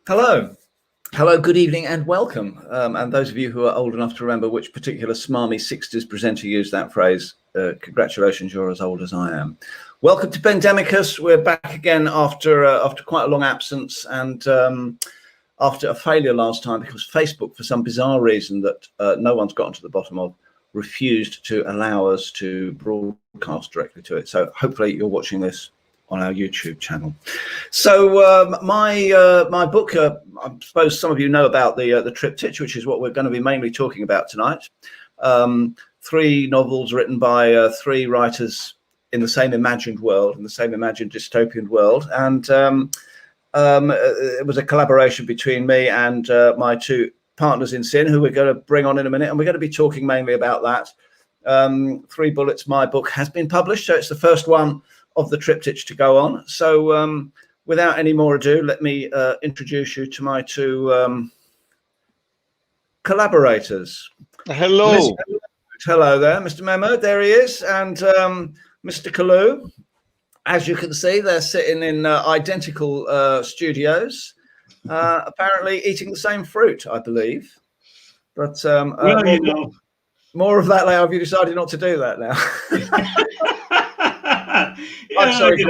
Hello. Hello, good evening and welcome. And those of you who are old enough to remember which particular smarmy 60s presenter used that phrase, congratulations, you're as old as I am. Welcome to Pandemicus. We're back again after quite a long absence and after a failure last time because Facebook, for some bizarre reason that no one's gotten to the bottom of, refused to allow us to broadcast directly to it. So hopefully you're watching this on our YouTube channel. So my book, I suppose some of you know about the Triptych, which is what we're going to be mainly talking about tonight. 3 novels written by 3 writers in the same imagined world, in the same imagined dystopian world. And it was a collaboration between me and my 2 partners in sin, who we're going to bring on in a minute. And we're going to be talking mainly about that. 3 Bullets, my book, has been published. So it's the first one of the Triptych to go on. So without any more ado, let me introduce you to my 2 collaborators. Hello. Hello there, Mr. Memo. There he is. And Mr. Kalu. As you can see, they're sitting in identical studios, apparently eating the same fruit, I believe. But more of that later. Have you decided not to do that now? I'm sorry,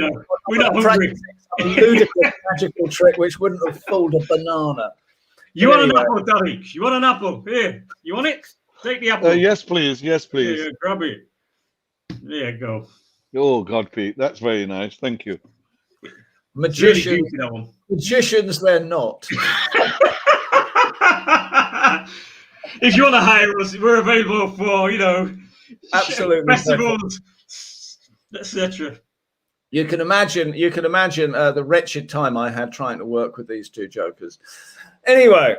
we're not hungry. A ludicrous magical trick which wouldn't have fooled a banana. You want an apple, Derek? You want an apple? Here, you want it? Take the apple. Yes, please. Yes, please. Here, grab it. There you go. Oh, God, Pete, that's very nice. Thank you. Magicians, really juicy, that one. Magicians, they're not. If you want to hire us, we're available for, absolutely festivals, etc. You can imagine the wretched time I had trying to work with these 2 jokers. Anyway,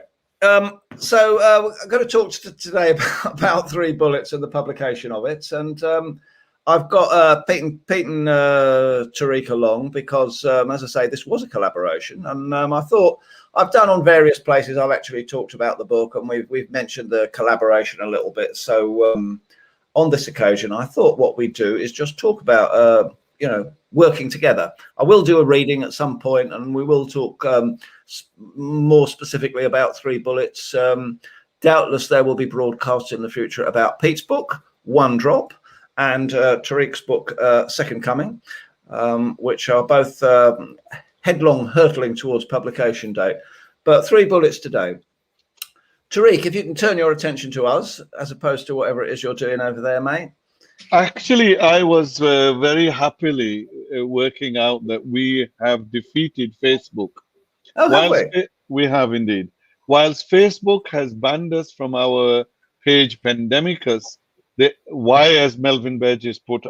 so I'm going to talk today about 3 Bullets and the publication of it. And I've got Pete and Tariq along because, as I say, this was a collaboration. And I thought I've done on various places. I've actually talked about the book and we've mentioned the collaboration a little bit. So on this occasion, I thought what we'd do is just talk about, working together. I will do a reading at some point and we will talk more specifically about 3 Bullets. Doubtless there will be broadcasts in the future about Pete's book, One Drop, and Tariq's book, Second Coming, which are both headlong hurtling towards publication date. But 3 Bullets today. Tariq, if you can turn your attention to us, as opposed to whatever it is you're doing over there, mate. Actually, I was very happily working out that we have defeated Facebook. Oh, have we? We have indeed. Whilst Facebook has banned us from our page Pandemicus, why, as Melvin Burgess put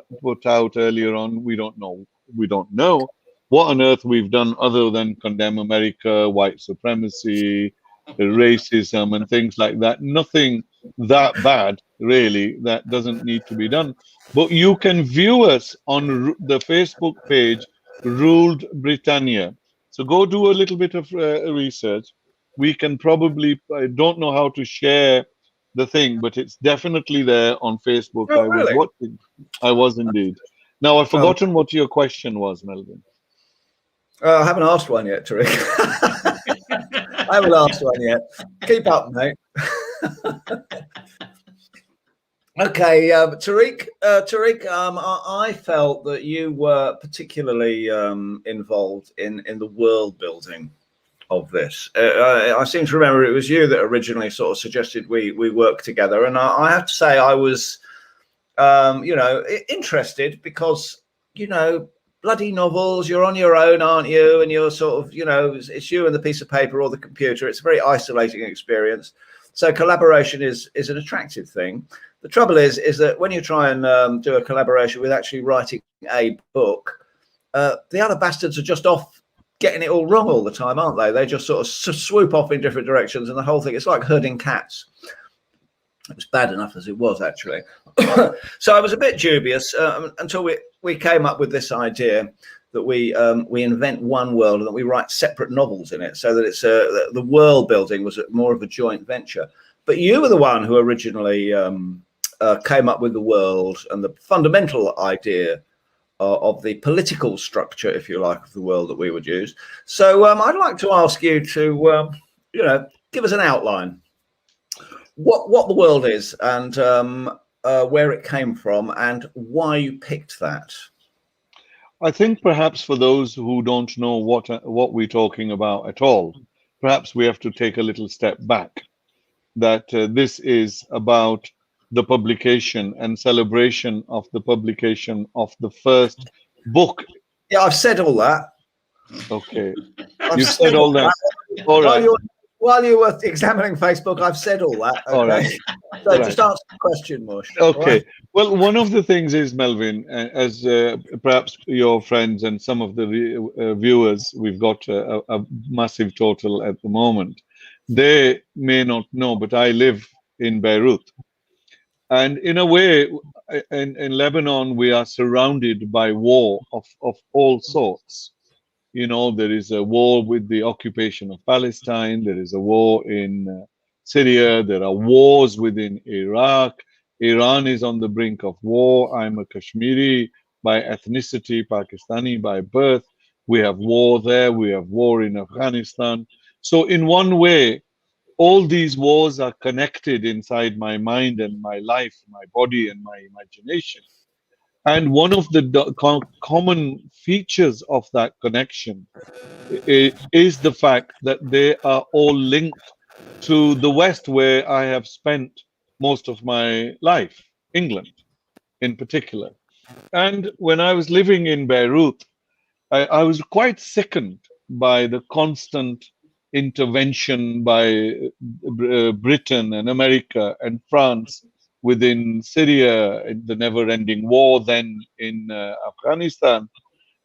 out earlier on, we don't know. We don't know what on earth we've done other than condemn America, white supremacy, racism, and things like that. Nothing that bad, really, that doesn't need to be done. But you can view us on the Facebook page, Ruled Britannia. So go do a little bit of research. We can probably, I don't know how to share the thing, but it's definitely there on Facebook. Oh, really? I was indeed. Now, I've forgotten what your question was, Melvin. I haven't asked one yet, Tariq. I haven't asked one yet. Keep up, mate. Okay, Tariq, I felt that you were particularly involved in the world building of this. I seem to remember it was you that originally sort of suggested we work together, and I have to say I was, interested because, bloody novels, you're on your own, aren't you? And you're sort of, it's you and the piece of paper or the computer. It's a very isolating experience. So collaboration is an attractive thing. The trouble is that when you try and do a collaboration with actually writing a book, the other bastards are just off getting it all wrong all the time, aren't they? They just sort of swoop off in different directions, and the whole thing, it's like herding cats. It was bad enough as it was, actually. So I was a bit dubious until we came up with this idea that we invent one world and that we write separate novels in it, so that it's the world building was more of a joint venture. But you were the one who originally came up with the world and the fundamental idea of the political structure, if you like, of the world that we would use. So I'd like to ask you to, give us an outline. What the world is and where it came from and why you picked that. I think perhaps for those who don't know what we're talking about at all, perhaps we have to take a little step back. That this is about the publication and celebration of the publication of the first book. Yeah, I've said all that. Okay, I've you've said all that. All right. While you were examining Facebook, I've said all that. Okay? All right. So All right. just answer the question, Mush. Okay. Right? Well, one of the things is, Melvin, as perhaps your friends and some of the viewers, we've got a massive total at the moment. They may not know, but I live in Beirut. And in a way, in Lebanon, we are surrounded by war of all sorts. You know, there is a war with the occupation of Palestine. There is a war in Syria. There are wars within Iraq. Iran is on the brink of war. I'm a Kashmiri by ethnicity, Pakistani by birth. We have war there. We have war in Afghanistan. So in one way, all these wars are connected inside my mind and my life, my body and my imagination. And one of the common features of that connection is the fact that they are all linked to the West, where I have spent most of my life, England in particular. And when I was living in Beirut, I was quite sickened by the constant intervention by Britain and America and France within Syria, in the never-ending war, then in Afghanistan.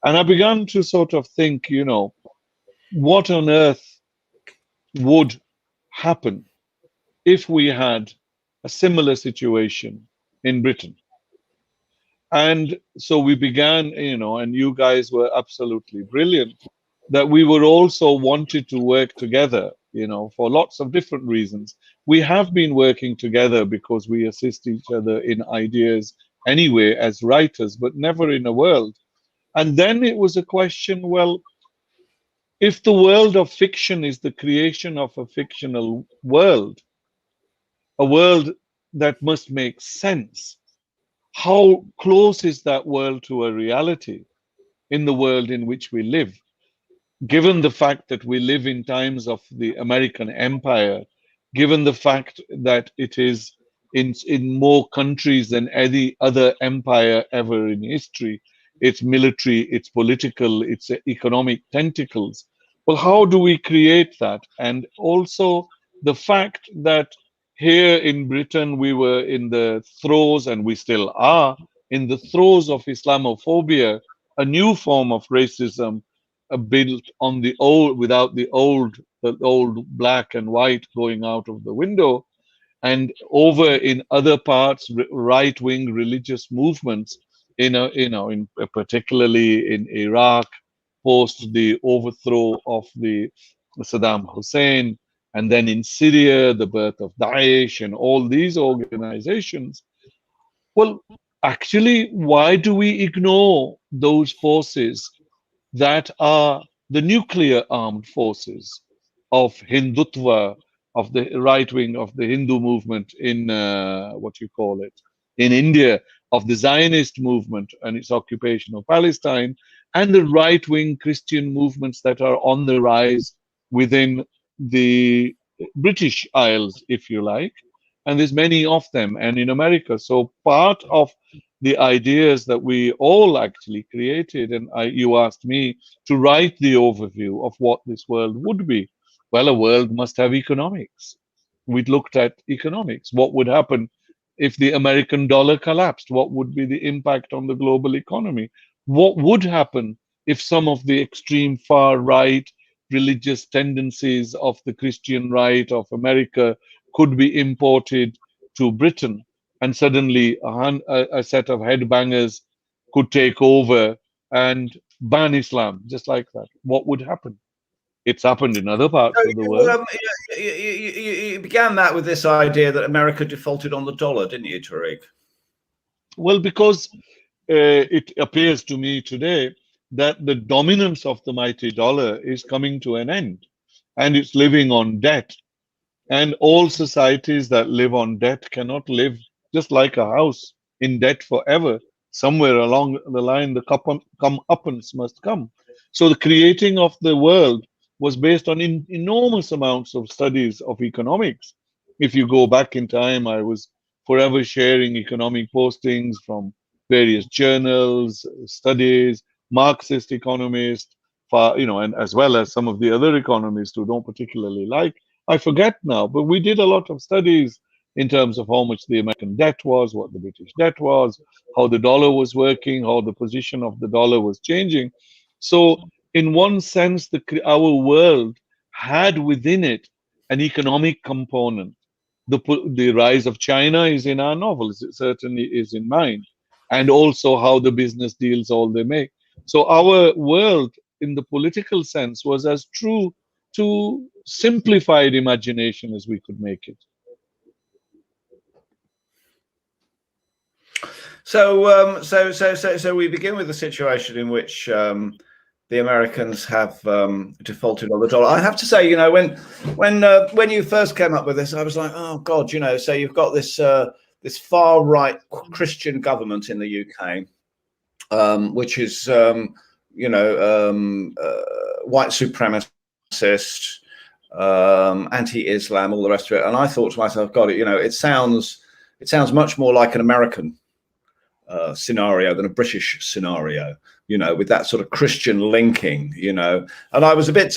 And I began to sort of think, what on earth would happen if we had a similar situation in Britain? And so we began, and you guys were absolutely brilliant, that we were also wanted to work together, for lots of different reasons. We have been working together because we assist each other in ideas anyway as writers, but never in a world. And then it was a question, well, if the world of fiction is the creation of a fictional world, a world that must make sense, how close is that world to a reality in the world in which we live? Given the fact that we live in times of the American empire, given the fact that it is in more countries than any other empire ever in history, its military, its political, its economic tentacles. Well, how do we create that? And also the fact that here in Britain, we were in the throes, and we still are, in the throes of Islamophobia, a new form of racism built on the old, without the old black and white going out of the window. And over in other parts, right-wing religious movements, particularly in Iraq, post the overthrow of the Saddam Hussein, and then in Syria, the birth of Daesh and all these organizations. Well, actually, why do we ignore those forces that are the nuclear armed forces of Hindutva, of the right wing of the Hindu movement in in India, of the Zionist movement and its occupation of Palestine, and the right wing Christian movements that are on the rise within the British Isles, if you like. And there's many of them, and in America. So part of the ideas that we all actually created, and you asked me to write the overview of what this world would be. Well, a world must have economics. We looked at economics. What would happen if the American dollar collapsed? What would be the impact on the global economy? What would happen if some of the extreme far right religious tendencies of the Christian right of America could be imported to Britain, and suddenly a set of headbangers could take over and ban Islam, just like that? What would happen? It's happened in other parts of the world. You began that with this idea that America defaulted on the dollar, didn't you, Tariq? Well, because it appears to me today that the dominance of the mighty dollar is coming to an end, and it's living on debt. And all societies that live on debt cannot live just like a house in debt forever. Somewhere along the line, the comeuppance must come. So the creating of the world was based on enormous amounts of studies of economics. If you go back in time, I was forever sharing economic postings from various journals, studies, Marxist economists, and as well as some of the other economists who don't particularly like. I forget now, but we did a lot of studies in terms of how much the American debt was, what the British debt was, how the dollar was working, how the position of the dollar was changing. So, in one sense, our world had within it an economic component. The rise of China is in our novels, it certainly is in mine, and also how the business deals all they make. So, our world, in the political sense, was as true to simplified imagination as we could make it. So we begin with the situation in which the Americans have defaulted on the dollar. I have to say, you know, when you first came up with this, I was like, oh God, you know. So you've got this this far right Christian government in the UK, which is white supremacist, anti-Islam, all the rest of it. And I thought to myself, God, you know, it sounds much more like an American scenario than a British scenario, you know, with that sort of Christian linking, you know. And I was a bit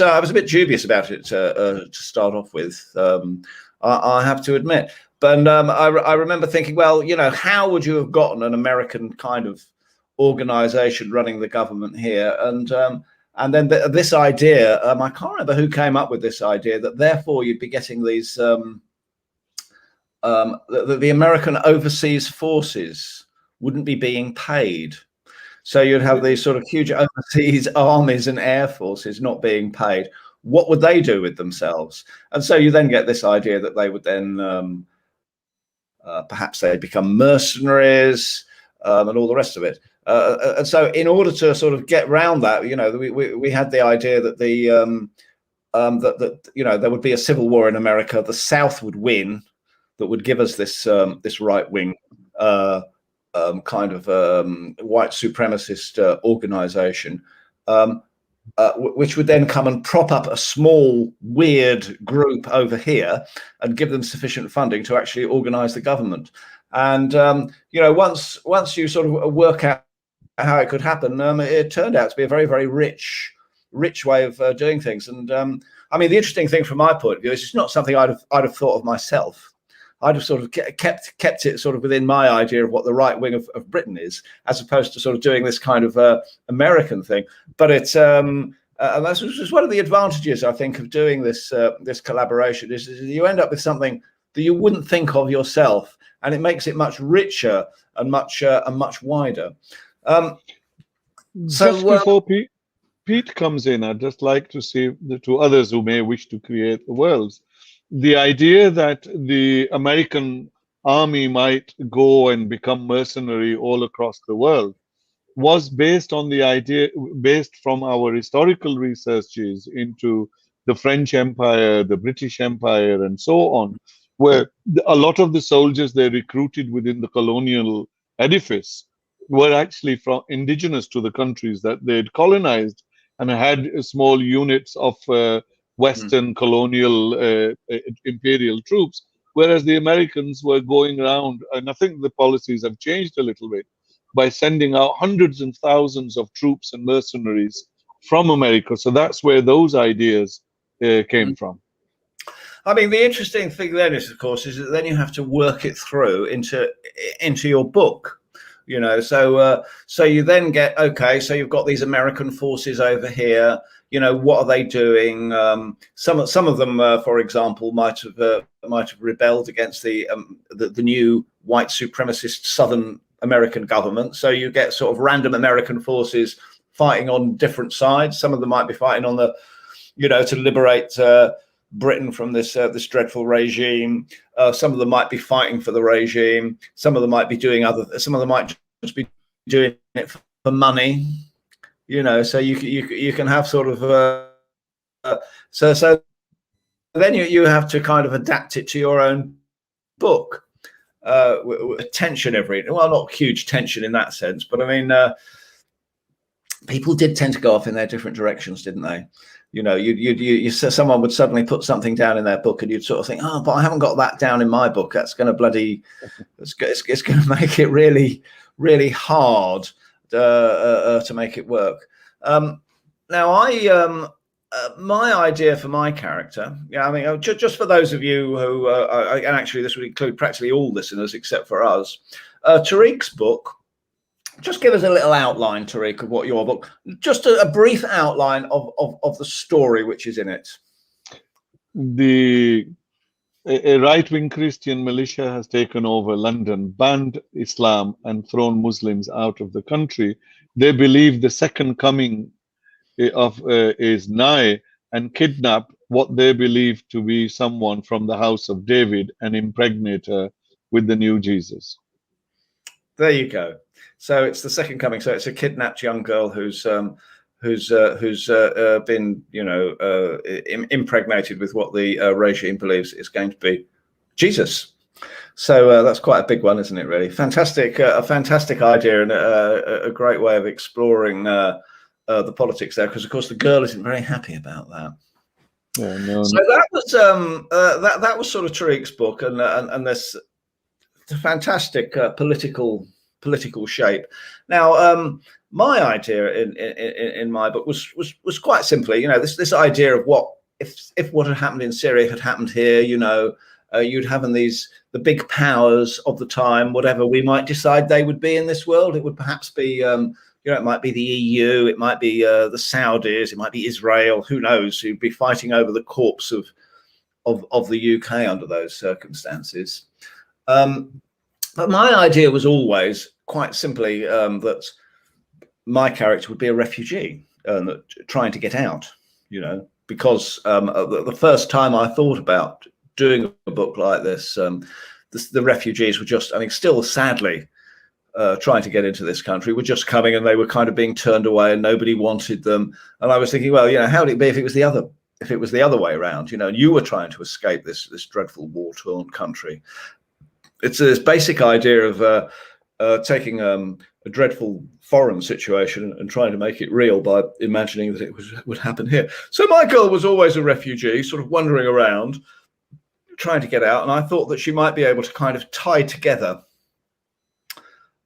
dubious about it to start off with. I have to admit, but I remember thinking, well, you know, how would you have gotten an American kind of organization running the government here? And then this idea, I can't remember who came up with this idea, that therefore you'd be getting these the American overseas forces wouldn't be being paid. So you'd have these sort of huge overseas armies and air forces not being paid. What would they do with themselves? And so you then get this idea that they would then perhaps they'd become mercenaries and all the rest of it. And so in order to sort of get around that, you know, we had the idea that that you know, there would be a civil war in America. The South would win, that would give us this this right wing kind of white supremacist organization, which would then come and prop up a small weird group over here and give them sufficient funding to actually organize the government. And you know, once you sort of work out how it could happen, it turned out to be a very, very rich way of doing things. And I mean, the interesting thing from my point of view is it's not something I'd have thought of myself. I'd have sort of kept it sort of within my idea of what the right wing of Britain is, as opposed to sort of doing this kind of American thing. But it's and that's just one of the advantages, I think, of doing this this collaboration is you end up with something that you wouldn't think of yourself, and it makes it much richer and much wider. Just before Pete comes in, I'd just like to say to others who may wish to create the worlds, the idea that the American army might go and become mercenary all across the world was based on the idea, based from our historical researches into the French Empire, the British Empire, and so on, where a lot of the soldiers they recruited within the colonial edifice were actually from indigenous to the countries that they'd colonized and had small units of Western colonial imperial troops, whereas the Americans were going around, and I think the policies have changed a little bit, by sending out hundreds and thousands of troops and mercenaries from America. So that's where those ideas came from. I mean, the interesting thing then is, of course, is that then you have to work it through into your book. You know, so you then get, okay, so you've got these American forces over here. You know, what are they doing? Some of them, for example, might have rebelled against the new white supremacist Southern American government. So you get sort of random American forces fighting on different sides. Some of them might be fighting on the, you know, to liberate Britain from this this dreadful regime. Some of them might be fighting for the regime. Some of them might be doing some of them might just be doing it for money, you know, so you can have sort of so then you have to kind of adapt it to your own book. Tension well, not huge tension in that sense, but I mean, people did tend to go off in their different directions, didn't they? You know, someone would suddenly put something down in their book, and you'd sort of think, oh, but I haven't got that down in my book. That's going to it's going to make it really, really hard to make it work. Now, my idea for my character, I mean, just for those of you who, and actually this would include practically all listeners except for us, Tariq's book. Just give us a little outline, Tariq, of what your book, just a brief outline of the story which is in it. A right-wing Christian militia has taken over London, banned Islam, and thrown Muslims out of the country. They believe the second coming is nigh, and kidnap what they believe to be someone from the house of David and impregnate her with the new Jesus. There you go. So it's the second coming. So it's a kidnapped young girl who's been, you know, impregnated with what the regime believes is going to be Jesus. So that's quite a big one, isn't it? Really fantastic, a fantastic idea, and a great way of exploring the politics there, because of course the girl isn't very happy about that. Yeah, no. So that was sort of Tariq's book, and this fantastic political shape. Now, my idea in my book was quite simply, you know, this idea of what if what had happened in Syria had happened here, you know, you'd have the big powers of the time, whatever we might decide they would be in this world. It would perhaps be, you know, it might be the EU, it might be the Saudis, it might be Israel, who knows, who'd be fighting over the corpse of the UK under those circumstances. But my idea was always quite simply that my character would be a refugee trying to get out, you know, because the first time I thought about doing a book like this, the refugees were just, I mean, still sadly trying to get into this country, were just coming, and they were kind of being turned away and nobody wanted them. And I was thinking, well, you know, how would it be if it was the other way around, you know, and you were trying to escape this dreadful war-torn country. It's this basic idea of taking a dreadful foreign situation and trying to make it real by imagining that it would happen here. So my girl was always a refugee, sort of wandering around, trying to get out. And I thought that she might be able to kind of tie together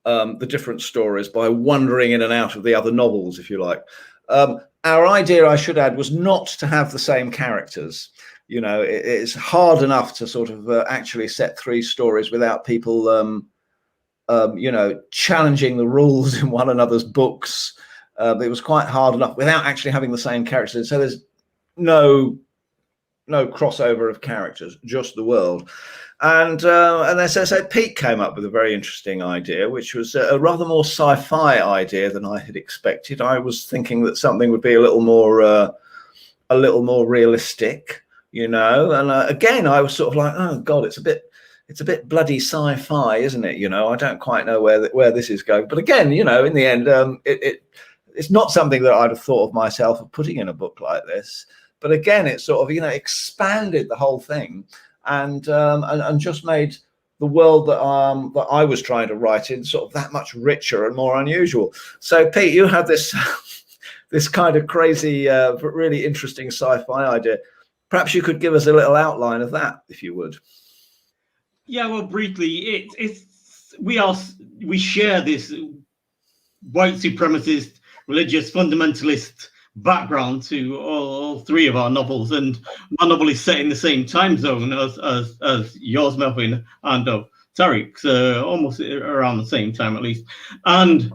the different stories by wandering in and out of the other novels, if you like. Our idea, I should add, was not to have the same characters. You know, it's hard enough to sort of actually set three stories without people, you know, challenging the rules in one another's books. It was quite hard enough without actually having the same characters. So there's no crossover of characters, just the world. And as I said, Pete came up with a very interesting idea, which was a rather more sci-fi idea than I had expected. I was thinking that something would be a little more realistic, you know. And again, I was sort of like, oh God, it's a bit bloody sci-fi, isn't it? You know, I don't quite know where this is going. But again, you know, in the end, it's not something that I'd have thought of myself of putting in a book like this. But again, it sort of, you know, expanded the whole thing and just made the world that I was trying to write in sort of that much richer and more unusual. So, Pete, you had this this kind of crazy, but really interesting sci-fi idea. Perhaps you could give us a little outline of that, if you would. Yeah, well, briefly, we share this white supremacist, religious fundamentalist background to all three of our novels, and my novel is set in the same time zone as yours, Melvin, and of Tariq's, almost around the same time at least. And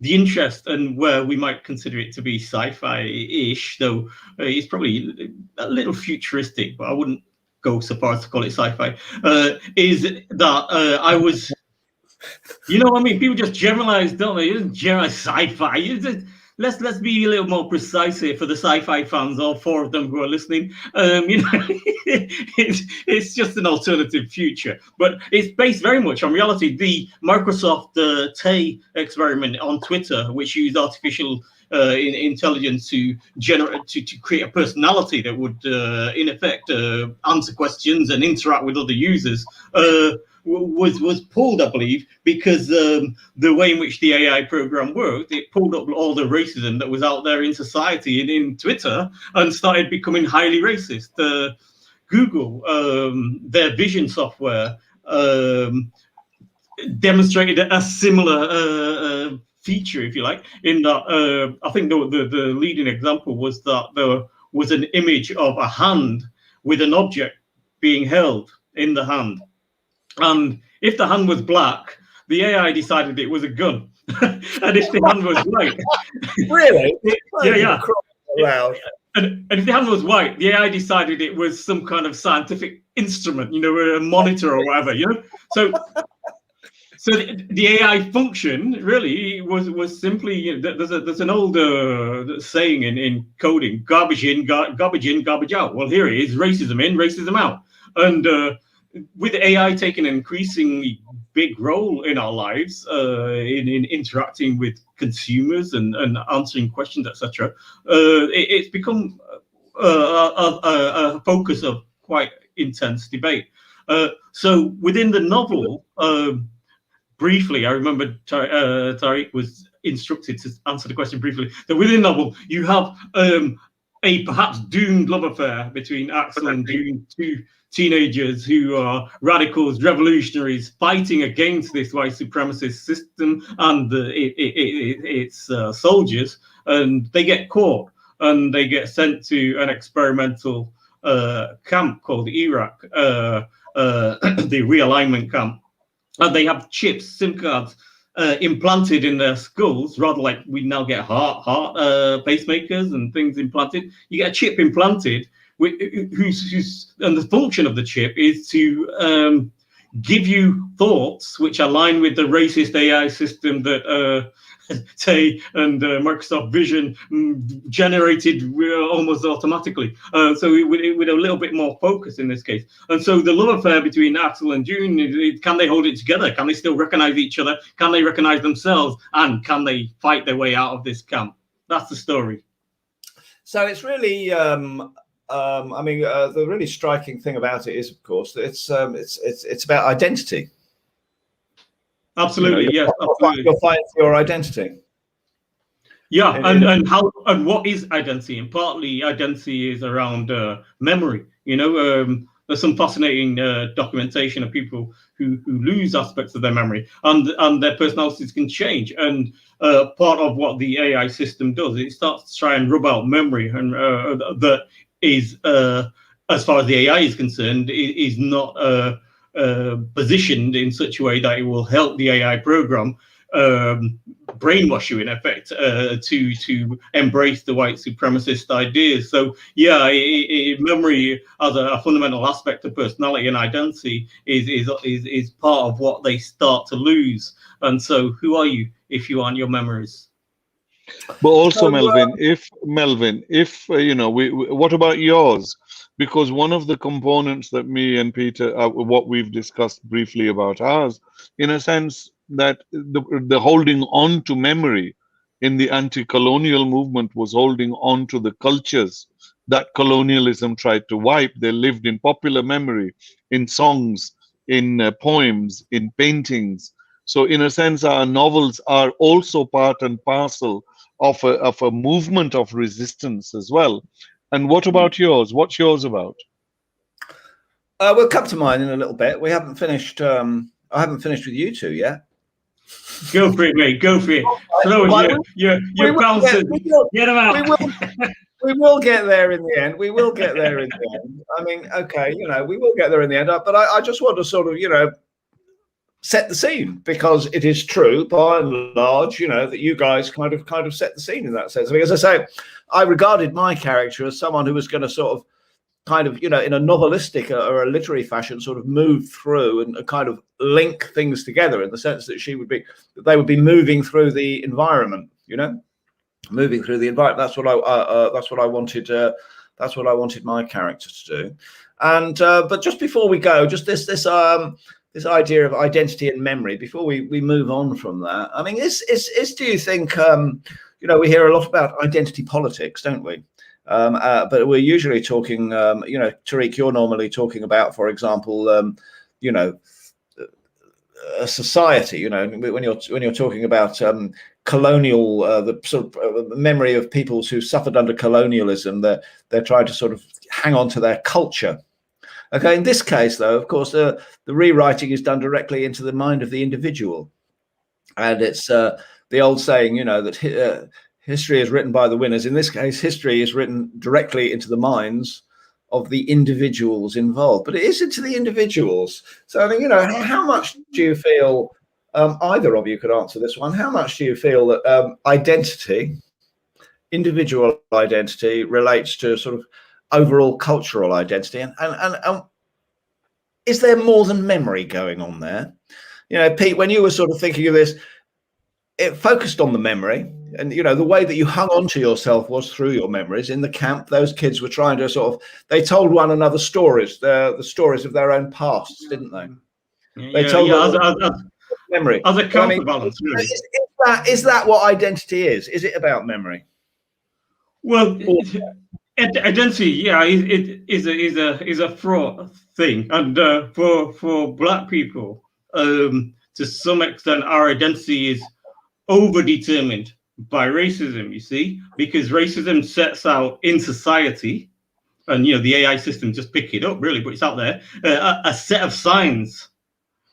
the interest and where we might consider it to be sci-fi-ish, though it's probably a little futuristic, but I wouldn't go so far as to call it sci-fi, is that I was, you know what I mean? People just generalize, don't they? You just generalize sci-fi. let's be a little more precise here for the sci-fi fans, all 4 of them who are listening. You know, it's just an alternative future, but it's based very much on reality. The Microsoft Tay experiment on Twitter, which used artificial intelligence to generate to create a personality that would in effect answer questions and interact with other users, was pulled, I believe, because the way in which the AI program worked, it pulled up all the racism that was out there in society and in Twitter and started becoming highly racist. Google, their vision software, demonstrated a similar feature, if you like, in that I think the leading example was that there was an image of a hand with an object being held in the hand. And if the hand was black, the AI decided it was a gun. And if the hand was white... Really? Yeah. Wow. And if the hand was white, the AI decided it was some kind of scientific instrument, you know, a monitor or whatever, you know? So the AI function really was simply, you know, there's an old saying in coding: garbage in, garbage out. Well, here it is: racism in, racism out. And with AI taking an increasingly big role in our lives, in interacting with consumers and answering questions, etc., it's become a focus of quite intense debate. So within the novel, briefly, I remember Tariq was instructed to answer the question briefly. So within the novel, you have a perhaps doomed love affair between Axel and June, 2 teenagers who are radicals, revolutionaries, fighting against this white supremacist system and its soldiers, and they get caught and they get sent to an experimental camp called Iraq, the realignment camp. And they have chips, SIM cards, implanted in their skulls, rather like we now get heart pacemakers and things implanted. You get a chip implanted, and the function of the chip is to give you thoughts which align with the racist AI system that Tay and Microsoft Vision generated almost automatically. So with a little bit more focus in this case. And so the love affair between Axel and June, can they hold it together? Can they still recognize each other? Can they recognize themselves? And can they fight their way out of this camp? That's the story. So it's really, I mean, the really striking thing about it is, of course, that it's about identity. Absolutely, yes, absolutely. You're fighting for your identity. Yeah, and what is identity? And partly identity is around memory. You know, there's some fascinating documentation of people who lose aspects of their memory, and their personalities can change. And part of what the AI system does, it starts to try and rub out memory, and that is, as far as the AI is concerned, is not positioned in such a way that it will help the AI program brainwash you, in effect, to embrace the white supremacist ideas. So yeah, memory as a fundamental aspect of personality and identity is part of what they start to lose. And so who are you if you aren't your memories? But also, Melvin, if you know, what about yours? Because one of the components that me and Peter, what we've discussed briefly about ours, in a sense that the holding on to memory in the anti-colonial movement was holding on to the cultures that colonialism tried to wipe. They lived in popular memory, in songs, in poems, in paintings. So in a sense, our novels are also part and parcel of a movement of resistance as well. And what about yours? What's yours about? We'll come to mine in a little bit. We haven't finished. I haven't finished with you two yet. Go for it, mate. Go for it. Throw your bouncers. Get them out. We will get there in the end. We will get there in the end. I mean, okay, you know, we will get there in the end. But I just want to sort of, you know, set the scene, because it is true, by and large, you know, that you guys kind of set the scene in that sense. I mean, as I say, I regarded my character as someone who was going to sort of kind of, you know, in a novelistic or a literary fashion, sort of move through and kind of link things together, in the sense that they would be moving through the environment, you know. moving through the environment. That's what I wanted. That's what I wanted my character to do. And but just before we go, just this idea of identity and memory. Before we move on from that, I mean, do you think we hear a lot about identity politics, don't we? But we're usually talking, Tariq, you're normally talking about, for example, a society. When you're talking about colonial, the sort of memory of peoples who suffered under colonialism, they're trying to sort of hang on to their culture. Okay, in this case, though, of course, the rewriting is done directly into the mind of the individual, and it's the old saying, that history is written by the winners. In this case, history is written directly into the minds of the individuals involved, but it is into the individuals. So, I mean, how much do you feel? Either of you could answer this one. How much do you feel that identity, individual identity, relates to sort of overall cultural identity, and is there more than memory going on there? Pete, when you were sort of thinking of this, it focused on the memory, and the way that you hung on to yourself was through your memories. In the camp, those kids were trying to they told one another stories, the stories of their own pasts, didn't they? They told memory as a counterbalance. Really. Is that what identity is? Is it about memory? Well, identity, it is a fraught thing, and for Black people, to some extent, our identity is overdetermined by racism. You see, because racism sets out in society, and the AI system just pick it up really, but it's out there, a set of signs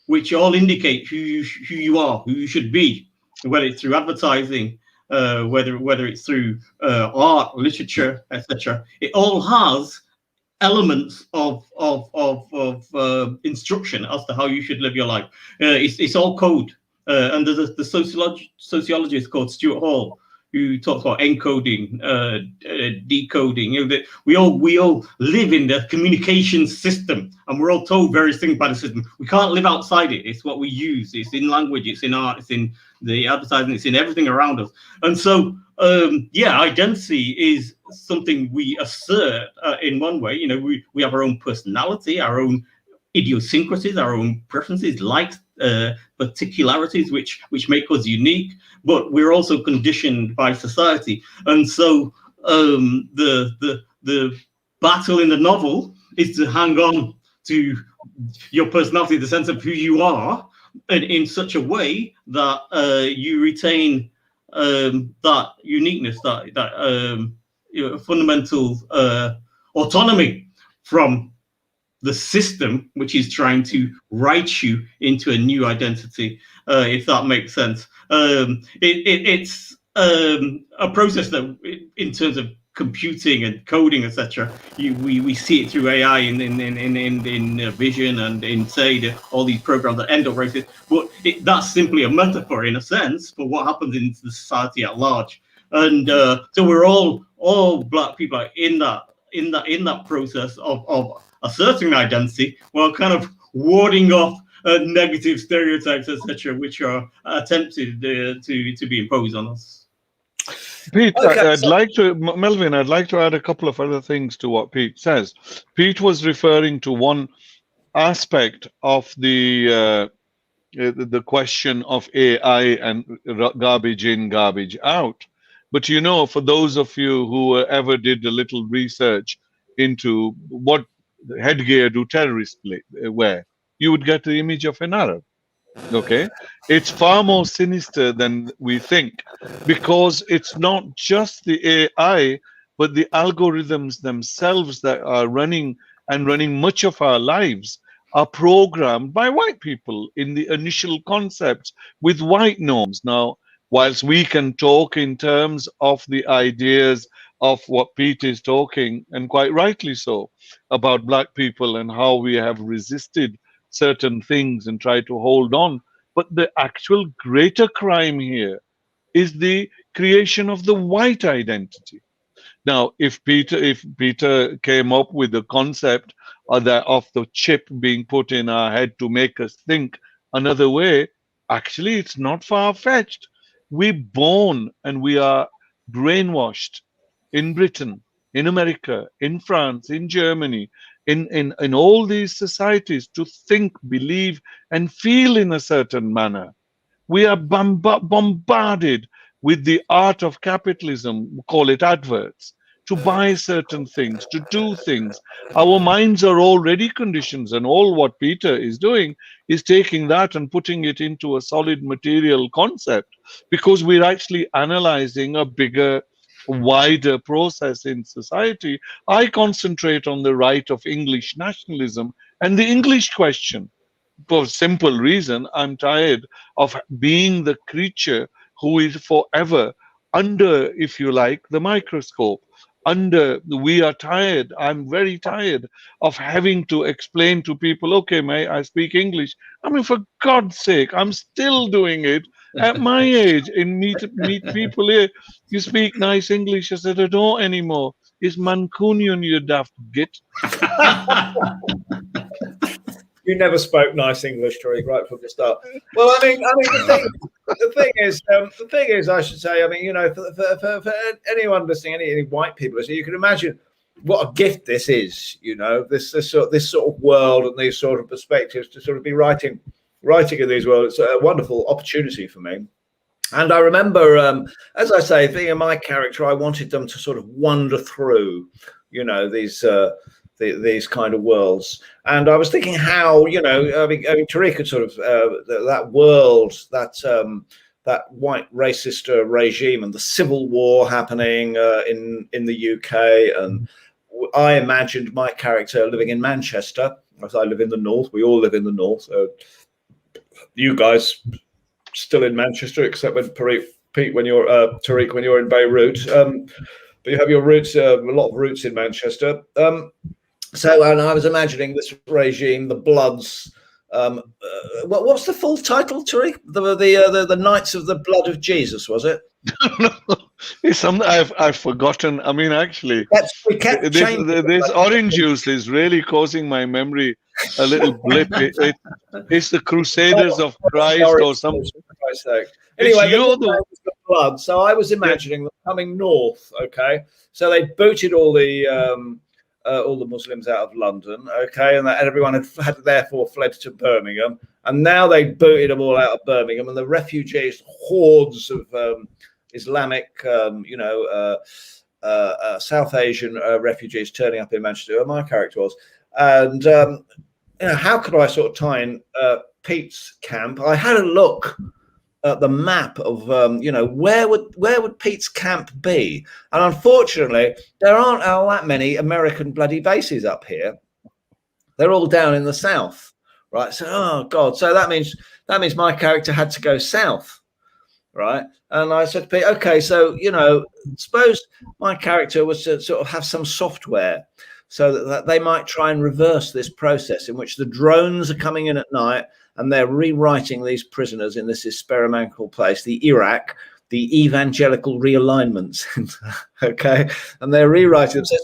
which all indicate who you are, who you should be, whether it's through advertising, whether it's through art, literature, etc. It all has elements of instruction as to how you should live your life. It's all code. And there's the sociologist called Stuart Hall, who talks about encoding, decoding. That we all live in the communication system, and we're all told various things by the system. We can't live outside it. It's what we use. It's in language. It's in art. It's in the advertising. It's in everything around us. And so, identity is something we assert in one way. We have our own personality, our own idiosyncrasies, our own preferences, likes, particularities, which make us unique. But we're also conditioned by society, and so the battle in the novel is to hang on to your personality, the sense of who you are, and in such a way that you retain that uniqueness, that fundamental autonomy from the system, which is trying to write you into a new identity, if that makes sense. It's a process that, in terms of computing and coding, etc., we see it through AI in vision and in all these programs that end up racist. But that's simply a metaphor, in a sense, for what happens in the society at large. And so we're all Black people are in that process of asserting identity, while kind of warding off negative stereotypes, etc., which are attempted to be imposed on us. Pete, okay, Melvin, I'd like to add a couple of other things to what Pete says. Pete was referring to one aspect of the question of AI and garbage in, garbage out. But for those of you who ever did a little research into what headgear do terrorists wear, you would get the image of an Arab. Okay, it's far more sinister than we think, because it's not just the AI, but the algorithms themselves that are running much of our lives are programmed by white people in the initial concepts with white norms. Now, whilst we can talk in terms of the ideas of what Pete is talking, and quite rightly so, about Black people and how we have resisted certain things and try to hold on. But the actual greater crime here is the creation of the white identity. Now, if Peter came up with the concept of the chip being put in our head to make us think another way, actually it's not far-fetched. We're born and we are brainwashed in Britain, in America, in France, in Germany, in all these societies to think, believe, and feel in a certain manner. We are bombarded with the art of capitalism, call it adverts, to buy certain things, to do things. Our minds are already conditioned, and all what Peter is doing is taking that and putting it into a solid material concept, because we're actually analyzing a bigger, wider process in society. I concentrate on the right of English nationalism and the English question. For simple reason, I'm tired of being the creature who is forever under, if you like, the microscope. We are tired. I'm very tired of having to explain to people, okay, may I speak English? I mean, for God's sake, I'm still doing it at my age. And meet people here. You speak nice English. I said, I don't anymore. It's Mancunian, you daft git. You never spoke nice English, Tariq, right from the start. Well, I mean, the thing is, I should say, I mean, you know, for anyone listening, any white people listening, you can imagine what a gift this is. You know, this sort of world and these sort of perspectives to sort of be writing in these worlds. It's a wonderful opportunity for me. And I remember, as I say, being in my character, I wanted them to sort of wander through, you know, these kind of worlds. And I was thinking how, you know, I mean Tariq had sort of that world, that white racist regime and the civil war happening in the UK. And I imagined my character living in Manchester, as I live in the north. We all live in the north. You guys still in Manchester, except when Tariq, when you're in Beirut. But you have your roots, a lot of roots in Manchester. So, and I was imagining this regime, the Bloods. What's the full title, Tariq? The Knights of the Blood of Jesus, was it? It's something I've forgotten. I mean, actually, this orange juice is really causing my memory a little blip. It's the Crusaders of Christ or something. Anyway, the Blood. So I was imagining them coming north. Okay, so they booted all the Muslims out of London, okay, and everyone had therefore fled to Birmingham, and now they booted them all out of Birmingham, and the refugees, hordes of Islamic, South Asian refugees turning up in Manchester, where my character was, and you know, how could I sort of tie in Pete's camp? I had a look at the map of you know, where would Pete's camp be, and unfortunately there aren't all that many American bloody bases up here. They're all down in the south, right? So oh god, so that means my character had to go south, right? And I said to Pete, okay, so you know, suppose my character was to sort of have some software so that they might try and reverse this process in which the drones are coming in at night and they're rewriting these prisoners in this experimental place, the Iraq, the evangelical realignments, okay? And they're rewriting them. So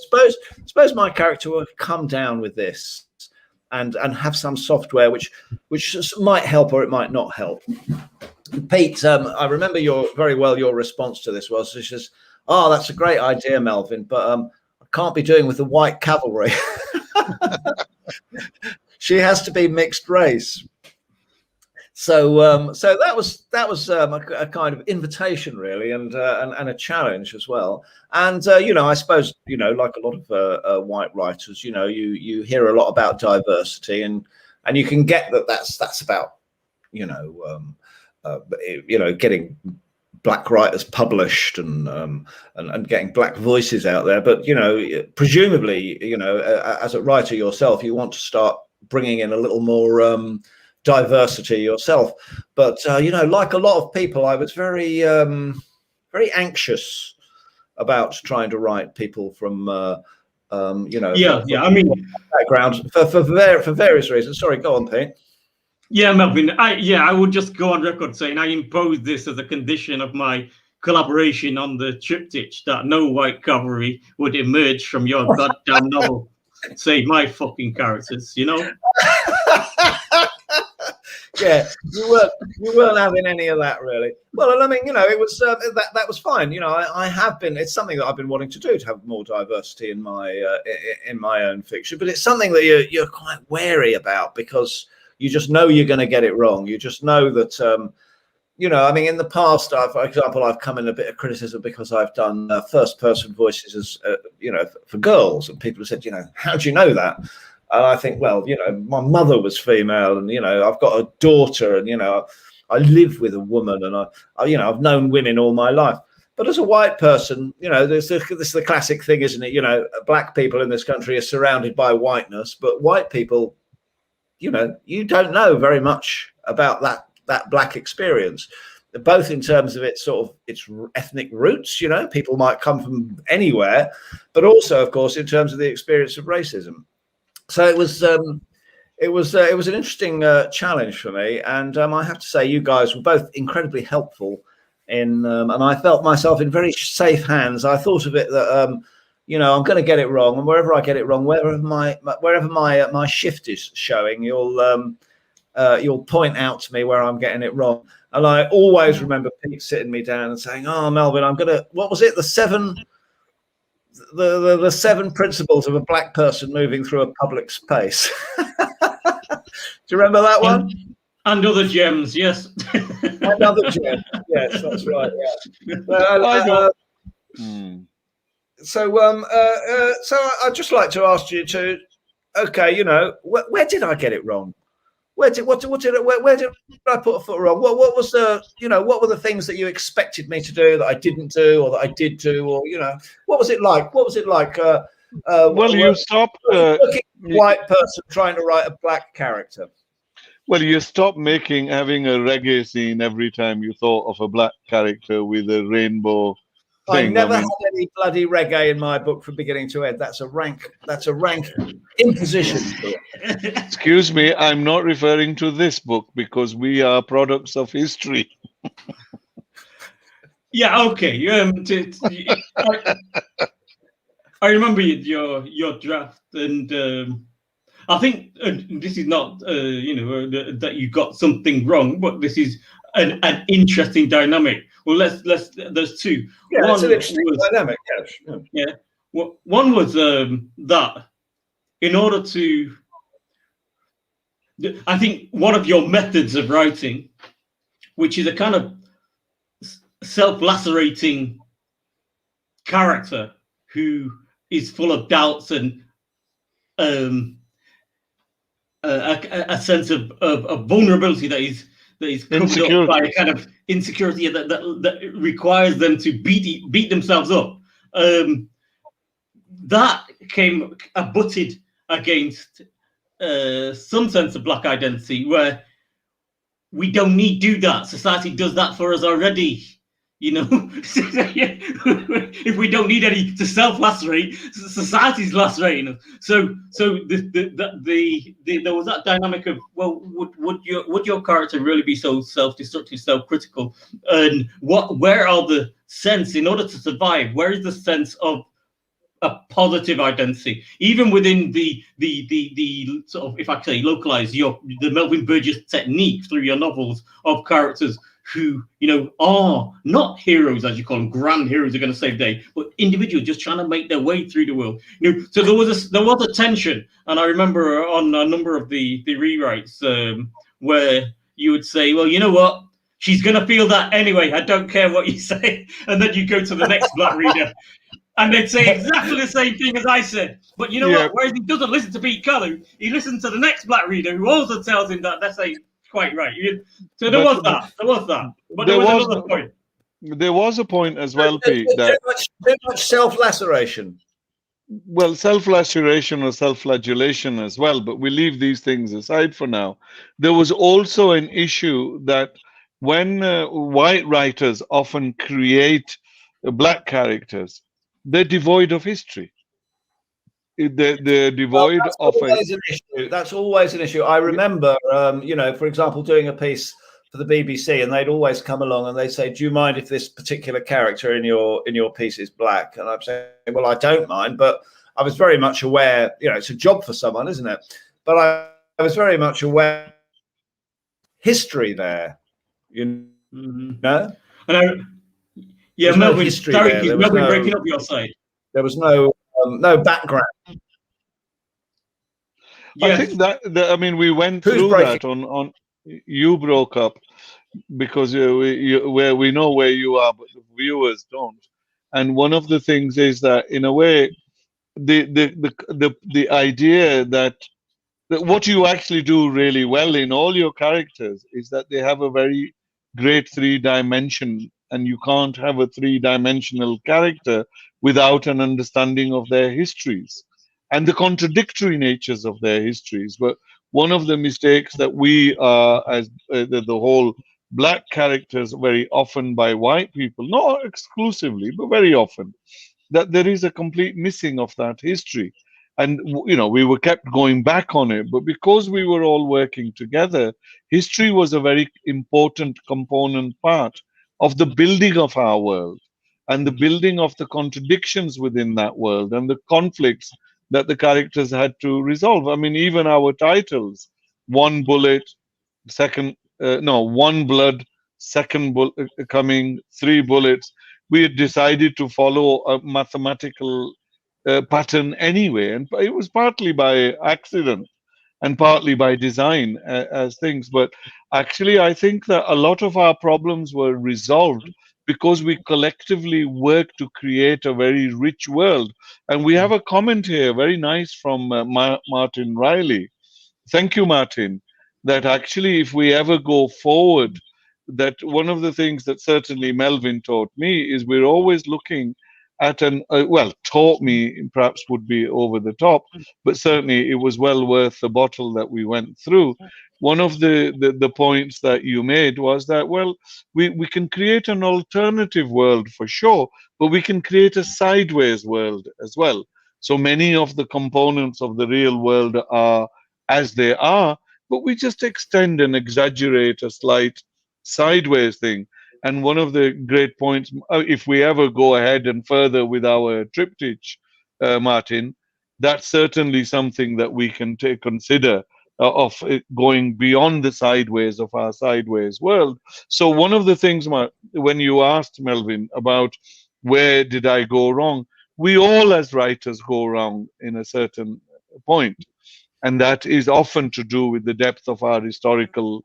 suppose my character would come down with this and have some software which might help or it might not help. Pete, I remember your response to this was, she says, oh, that's a great idea, Melvin, but I can't be doing with the white cavalry. She has to be mixed race. So that was a kind of invitation, really, and a challenge as well. And you know, I suppose, you know, like a lot of white writers, you know, you hear a lot about diversity, and you can get that's about, you know, getting black writers published and getting black voices out there. But you know, presumably, you know, as a writer yourself, you want to start bringing in a little more diversity yourself. But you know, like a lot of people, I was very anxious about trying to write people from you know, I mean, background for various reasons. Sorry, go on, Pete. Yeah, Melvin, I would just go on record saying I imposed this as a condition of my collaboration on the Triptych, that no white cavalry would emerge from your goddamn novel. Save my fucking characters, you know? Yeah, you weren't having any of that really. Well, I mean, it was that was fine. I have been. It's something that I've been wanting to do, to have more diversity in my own fiction. But it's something that you're quite wary about, because you just know you're going to get it wrong. You just know that. I mean, in the past, for example, I've come in a bit of criticism because I've done first-person voices as for girls, and people have said, how do you know that? And I think, well, my mother was female, and I've got a daughter, and I live with a woman, and I've known women all my life. But as a white person, this is the classic thing, isn't it? Black people in this country are surrounded by whiteness, but white people, you don't know very much about that black experience, both in terms of its ethnic roots. People might come from anywhere, but also, of course, in terms of the experience of racism. So it was an interesting challenge for me, and I have to say you guys were both incredibly helpful and I felt myself in very safe hands. I thought of it that I'm going to get it wrong, and wherever I get it wrong, wherever my shift is showing, you'll point out to me where I'm getting it wrong. And I always remember Pete sitting me down and saying, "Oh, Melvin, what was it? The seven principles of a black person moving through a public space." Do you remember that one? And other gems, yes. And other gems, yes, that's right. Yeah. So I'd just like to ask you to, okay, where did I get it wrong? Where did I put a foot wrong? What was what were the things that you expected me to do that I didn't do, or that I did do, or what was it like? What was it like? Well, you stopped looking at a white person trying to write a black character. Well, you stopped having a reggae scene every time you thought of a black character with a rainbow thing. I never had any bloody reggae in my book from beginning to end. That's a rank imposition. Excuse me, I'm not referring to this book, because we are products of history. Yeah, okay. I remember your draft, and I think this is not that you got something wrong, but this is an interesting dynamic. Well, there's two. Yeah, one it's an interesting dynamic. Yes. Yeah. Well, one was that in order to, I think one of your methods of writing, which is a kind of self-lacerating character who is full of doubts and a sense of vulnerability that is covered up by a kind of insecurity that requires them to beat themselves up. That abutted against some sense of black identity, where we don't need to do that. Society does that for us already. If we don't need any to self-lacerate, society's lacerating us. So there was that dynamic of, well, would your character really be so self-destructive, self-critical? And where are the sense, in order to survive, where is the sense of a positive identity, even within the sort of, if I say, localize the Melvin Burgess technique through your novels of characters who, are not heroes, as you call them, grand heroes are going to save the day, but individuals just trying to make their way through the world. So there was a tension, and I remember on a number of the rewrites where you would say, well, you know what, she's going to feel that anyway. I don't care what you say, and then you go to the next black reader, and they'd say exactly the same thing as I said. But you know what? Whereas he doesn't listen to Pete Cullen, he listens to the next black reader who also tells him that that's quite right. So there was that. But there was another point. There was a point as well, Pete. Too much self-laceration. Well, self-laceration or self-flagellation as well, but we leave these things aside for now. There was also an issue that when white writers often create black characters, they're devoid of history. They're devoid of an issue. That's always an issue. I remember, for example, doing a piece for the BBC, and they'd always come along and they'd say, "Do you mind if this particular character in your piece is black?" And I'd say, "Well, I don't mind," but I was very much aware. It's a job for someone, isn't it? But I was very much aware history there. You know? And yeah, There's no Melvin, history sorry, there. is There was Melvin no- breaking up your side? There was no background. Yes. I think that I mean, we went Who's through breaking? that on. You broke up because where we know where you are, but the viewers don't. And one of the things is that, in a way, the idea that what you actually do really well in all your characters is that they have a very great 3 dimension, and you can't have a 3-dimensional character without an understanding of their histories and the contradictory natures of their histories. But one of the mistakes that we as the whole black characters very often by white people, not exclusively, but very often, that there is a complete missing of that history. And we were kept going back on it, but because we were all working together, history was a very important component part of the building of our world and the building of the contradictions within that world and the conflicts that the characters had to resolve. I mean, even our titles, One Bullet, second no, One Blood, second coming, 3 bullets, we had decided to follow a mathematical pattern anyway, and it was partly by accident and partly by design as things. But actually, I think that a lot of our problems were resolved because we collectively worked to create a very rich world. And we have a comment here, very nice, from Martin Riley. Thank you, Martin. That actually, if we ever go forward, that one of the things that certainly Melvin taught me is we're always looking at taught me perhaps would be over the top, but certainly it was well worth the bottle that we went through. One of the points that you made was that, well, we can create an alternative world for sure, but we can create a sideways world as well. So many of the components of the real world are as they are, but we just extend and exaggerate a slight sideways thing. And one of the great points, if we ever go ahead and further with our triptych, Martin, that's certainly something that we can consider of it going beyond the sideways of our sideways world. So one of the things, when you asked Melvin about where did I go wrong, we all as writers go wrong in a certain point. And that is often to do with the depth of our historical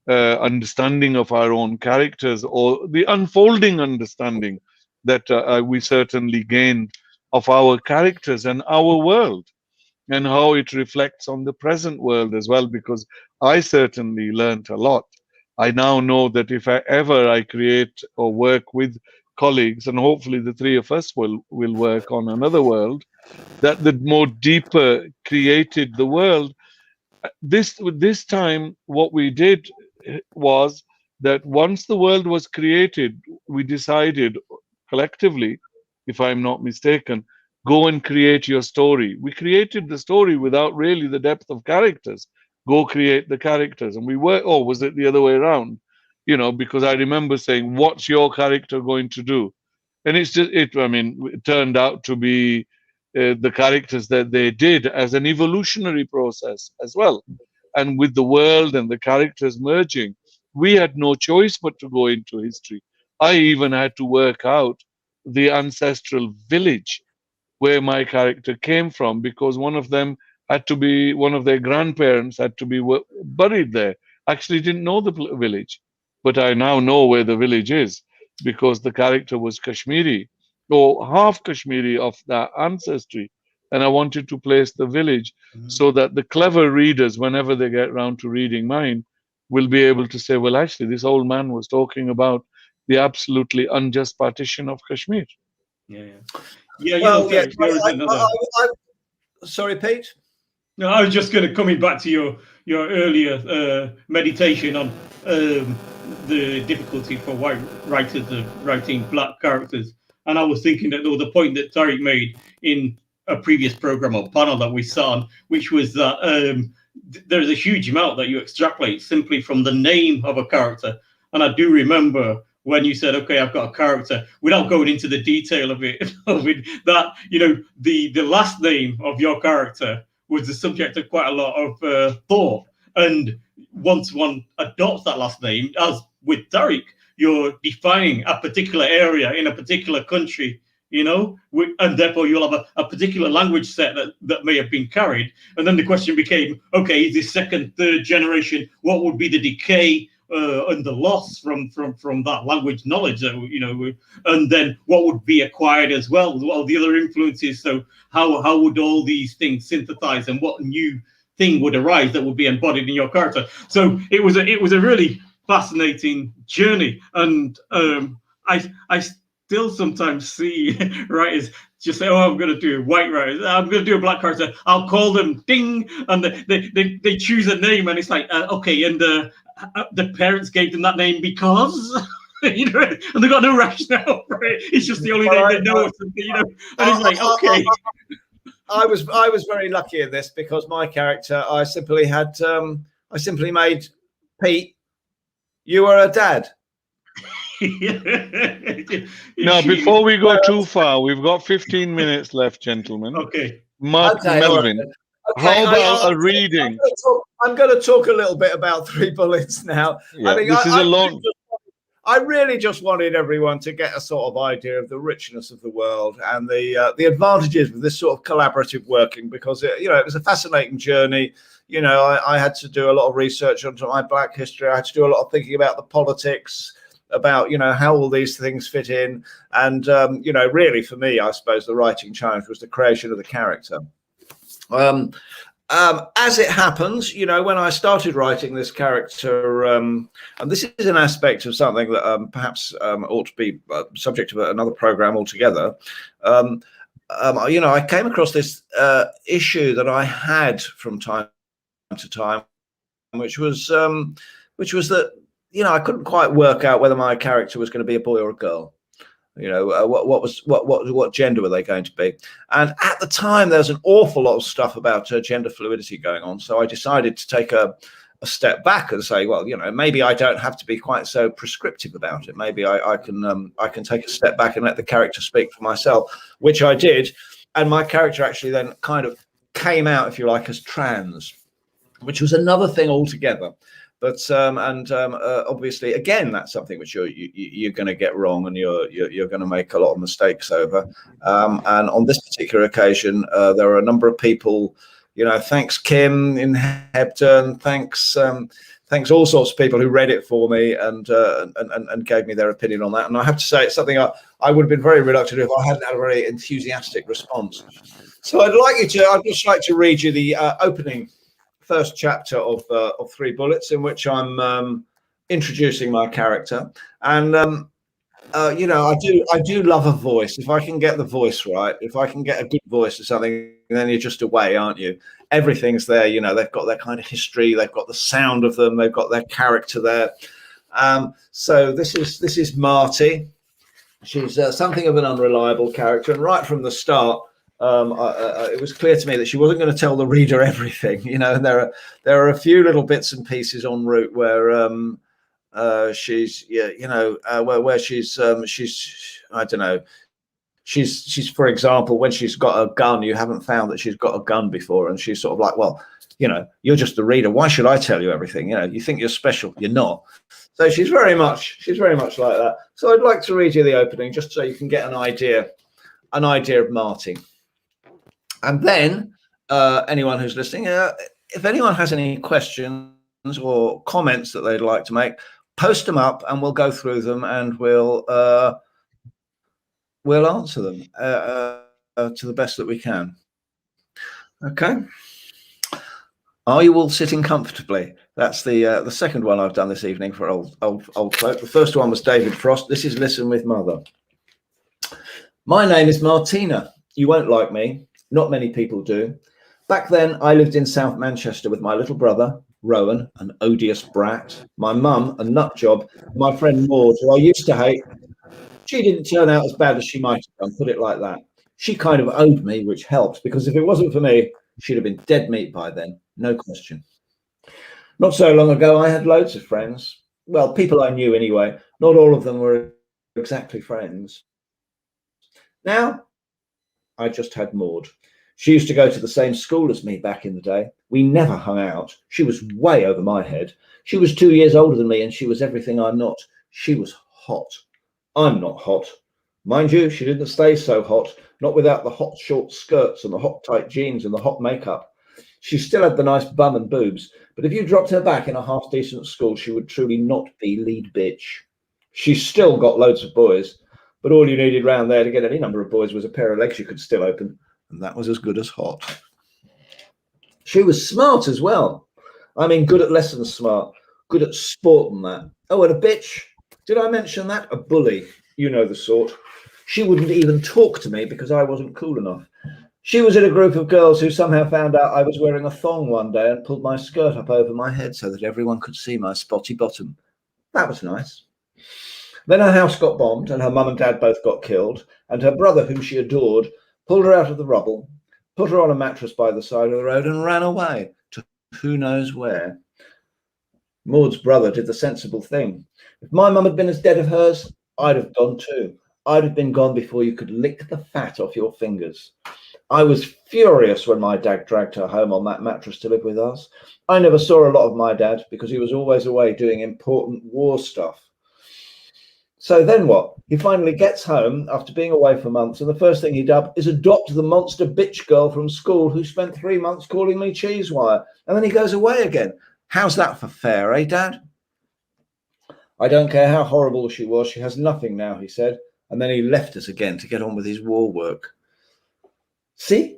understanding of our own characters, or the unfolding understanding that we certainly gained of our characters and our world, and how it reflects on the present world as well, because I certainly learned a lot. I now know that if I create or work with colleagues, and hopefully the 3 of us will work on another world, that the more deeper created the world, this time what we did was that once the world was created, we decided collectively, if I'm not mistaken, go and create your story. We created the story without really the depth of characters. Go create the characters. And we were, or was it the other way around? Because I remember saying, what's your character going to do? And it's just, it turned out to be the characters that they did as an evolutionary process as well. And with the world and the characters merging, we had no choice but to go into history. I even had to work out the ancestral village where my character came from, because one of their grandparents had to be buried there. Actually didn't know the village, but I now know where the village is, because the character was Kashmiri, or half Kashmiri of that ancestry. And I wanted to place the village so that the clever readers, whenever they get round to reading mine, will be able to say, well, actually, this old man was talking about the absolutely unjust partition of Kashmir. Sorry, Pete. No, I was just going to coming back to your earlier meditation on the difficulty for white writers of writing black characters, and I was thinking that there was a point that Tariq made in a previous program or panel that we saw, which was that there's a huge amount that you extrapolate simply from the name of a character. And I do remember when you said, okay, I've got a character, without going into the detail of it, that, the last name of your character was the subject of quite a lot of thought. And once one adopts that last name, as with Derek, you're defining a particular area in a particular country, and therefore you'll have a particular language set that may have been carried. And then the question became, okay, is this second, third generation, what would be the decay and the loss from that language knowledge, and then what would be acquired as well the other influences. So how would all these things synthesize, and what new thing would arise that would be embodied in your character? So it was a really fascinating journey, and I still sometimes see writers just say, "Oh, I'm going to do a white writer. I'm going to do a black character. I'll call them Ding," and they choose a name, and it's like, okay, and the parents gave them that name because. And they've got no rationale for it. It's just the only name they know, and it's like, okay. I was very lucky in this because my character, I simply made Pete, you are a dad. Now, before we go too far, we've got 15 minutes left, gentlemen. Okay. Melvin, right. how about a reading? I'm going to talk a little bit about 3 Bullets now. Yeah, this is a long... I really just wanted everyone to get a sort of idea of the richness of the world and the advantages of this sort of collaborative working, because it was a fascinating journey. I had to do a lot of research onto my Black history. I had to do a lot of thinking about the politics, about how all these things fit in, and really for me, I suppose the writing challenge was the creation of the character. As it happens, when I started writing this character, and this is an aspect of something that perhaps ought to be subject to another program altogether. I came across this issue that I had from time to time, which was that I couldn't quite work out whether my character was going to be a boy or a girl. What gender were they going to be? And at the time, there was an awful lot of stuff about gender fluidity going on. So I decided to take a step back and say, well, maybe I don't have to be quite so prescriptive about it. Maybe I can take a step back and let the character speak for myself, which I did. And my character actually then kind of came out, if you like, as trans, which was another thing altogether. But obviously, again, that's something which you're going to get wrong, and you're going to make a lot of mistakes over. And on this particular occasion, there are a number of people. Thanks Kim in Hebden. Thanks all sorts of people who read it for me and gave me their opinion on that. And I have to say, it's something I would have been very reluctant if I hadn't had a very enthusiastic response. So I'd just like to read you the opening first chapter of 3 Bullets, in which I'm introducing my character. And I do love a voice. If I can get the voice right, if I can get a good voice or something, then you're just away, aren't you? Everything's there. They've got their kind of history, they've got the sound of them, they've got their character there. So this is Marty. She's something of an unreliable character, and right from the start, it was clear to me that she wasn't going to tell the reader everything, and there are a few little bits and pieces en route where she's I don't know, she's for example, when she's got a gun, you haven't found that she's got a gun before, and she's sort of like, well, you're just the reader, why should I tell you everything? You think you're special, you're not. So she's very much like that. So I'd like to read you the opening just so you can get an idea of Marty. And then anyone who's listening, if anyone has any questions or comments that they'd like to make, post them up and we'll go through them and we'll answer them to the best that we can. Okay. Are you all sitting comfortably? That's the second one I've done this evening for old folk. The first one was David Frost. This is Listen with Mother. My name is Martina. You won't like me. Not many people do. Back then, I lived in South Manchester with my little brother, Rowan, an odious brat, my mum, a nut job, my friend Maud, who I used to hate. She didn't turn out as bad as she might have done, put it like that. She kind of owed me, which helped, because if it wasn't for me, she'd have been dead meat by then, no question. Not so long ago, I had loads of friends. Well, people I knew anyway. Not all of them were exactly friends. Now, I just had Maud. She used to go to the same school as me back in the day. We never hung out. She was way over my head. She was 2 years older than me, and she was everything I'm not. She was hot. I'm not hot. Mind you, she didn't stay so hot, not without the hot short skirts and the hot tight jeans and the hot makeup. She still had the nice bum and boobs, but if you dropped her back in a half-decent school, she would truly not be lead bitch. She still got loads of boys, but all you needed round there to get any number of boys was a pair of legs you could still open, and that was as good as hot. She was smart as well. I mean, good at lessons smart, good at sport and that. Oh, and a bitch. Did I mention that? A bully. You know the sort. She wouldn't even talk to me because I wasn't cool enough. She was in a group of girls who somehow found out I was wearing a thong one day and pulled my skirt up over my head so that everyone could see my spotty bottom. That was nice. Then her house got bombed and her mum and dad both got killed, and her brother, whom she adored, pulled her out of the rubble, put her on a mattress by the side of the road and ran away to who knows where. Maud's brother did the sensible thing. If my mum had been as dead of hers, I'd have gone too. I'd have been gone before you could lick the fat off your fingers. I was furious when my dad dragged her home on that mattress to live with us. I never saw a lot of my dad because he was always away doing important war stuff. So then what? He finally gets home after being away for months, and the first thing he does is adopt the monster bitch girl from school who spent 3 months calling me cheese wire, and then he goes away again. How's that for fair, eh, Dad? I don't care how horrible she was. She has nothing now, he said, and then he left us again to get on with his war work. See?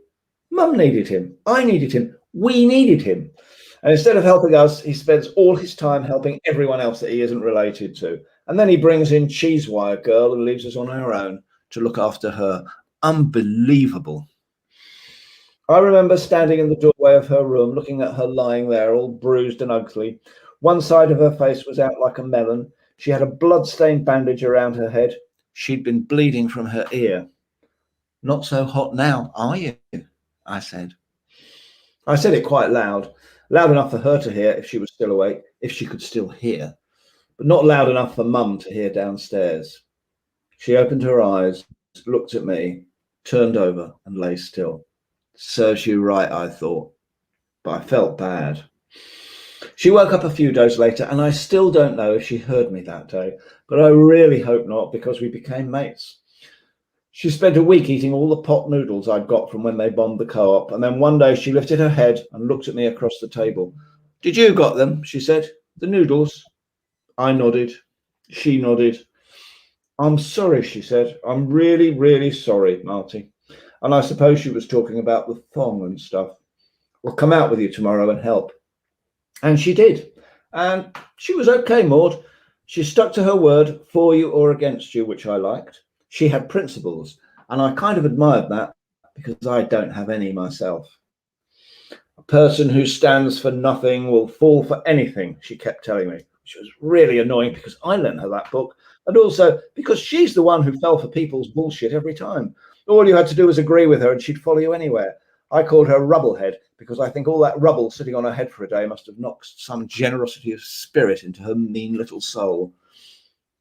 Mum needed him. I needed him. We needed him. And instead of helping us, he spends all his time helping everyone else that he isn't related to. And then he brings in Cheesewire Girl and leaves us on our own to look after her. Unbelievable. I remember standing in the doorway of her room, looking at her lying there, all bruised and ugly. One side of her face was out like a melon. She had a blood-stained bandage around her head. She'd been bleeding from her ear. Not so hot now, are you? I said. I said it quite loud enough for her to hear if she was still awake, if she could still hear, but not loud enough for Mum to hear downstairs. She opened her eyes, looked at me, turned over and lay still. Serves you right, I thought, but I felt bad. She woke up a few days later, and I still don't know if she heard me that day, but I really hope not, because we became mates. She spent a week eating all the pot noodles I'd got from when they bombed the co-op, and then one day she lifted her head and looked at me across the table. Did you got them? She said. The noodles? I nodded. She nodded. I'm sorry, she said. I'm really, really sorry, Marty. And I suppose she was talking about the thong and stuff. I'll come out with you tomorrow and help. And she did. And she was okay, Maud. She stuck to her word, for you or against you, which I liked. She had principles, and I kind of admired that because I don't have any myself. A person who stands for nothing will fall for anything, she kept telling me, which was really annoying because I lent her that book, and also because she's the one who fell for people's bullshit every time. All you had to do was agree with her and she'd follow you anywhere. I called her Rubblehead because I think all that rubble sitting on her head for a day must have knocked some generosity of spirit into her mean little soul.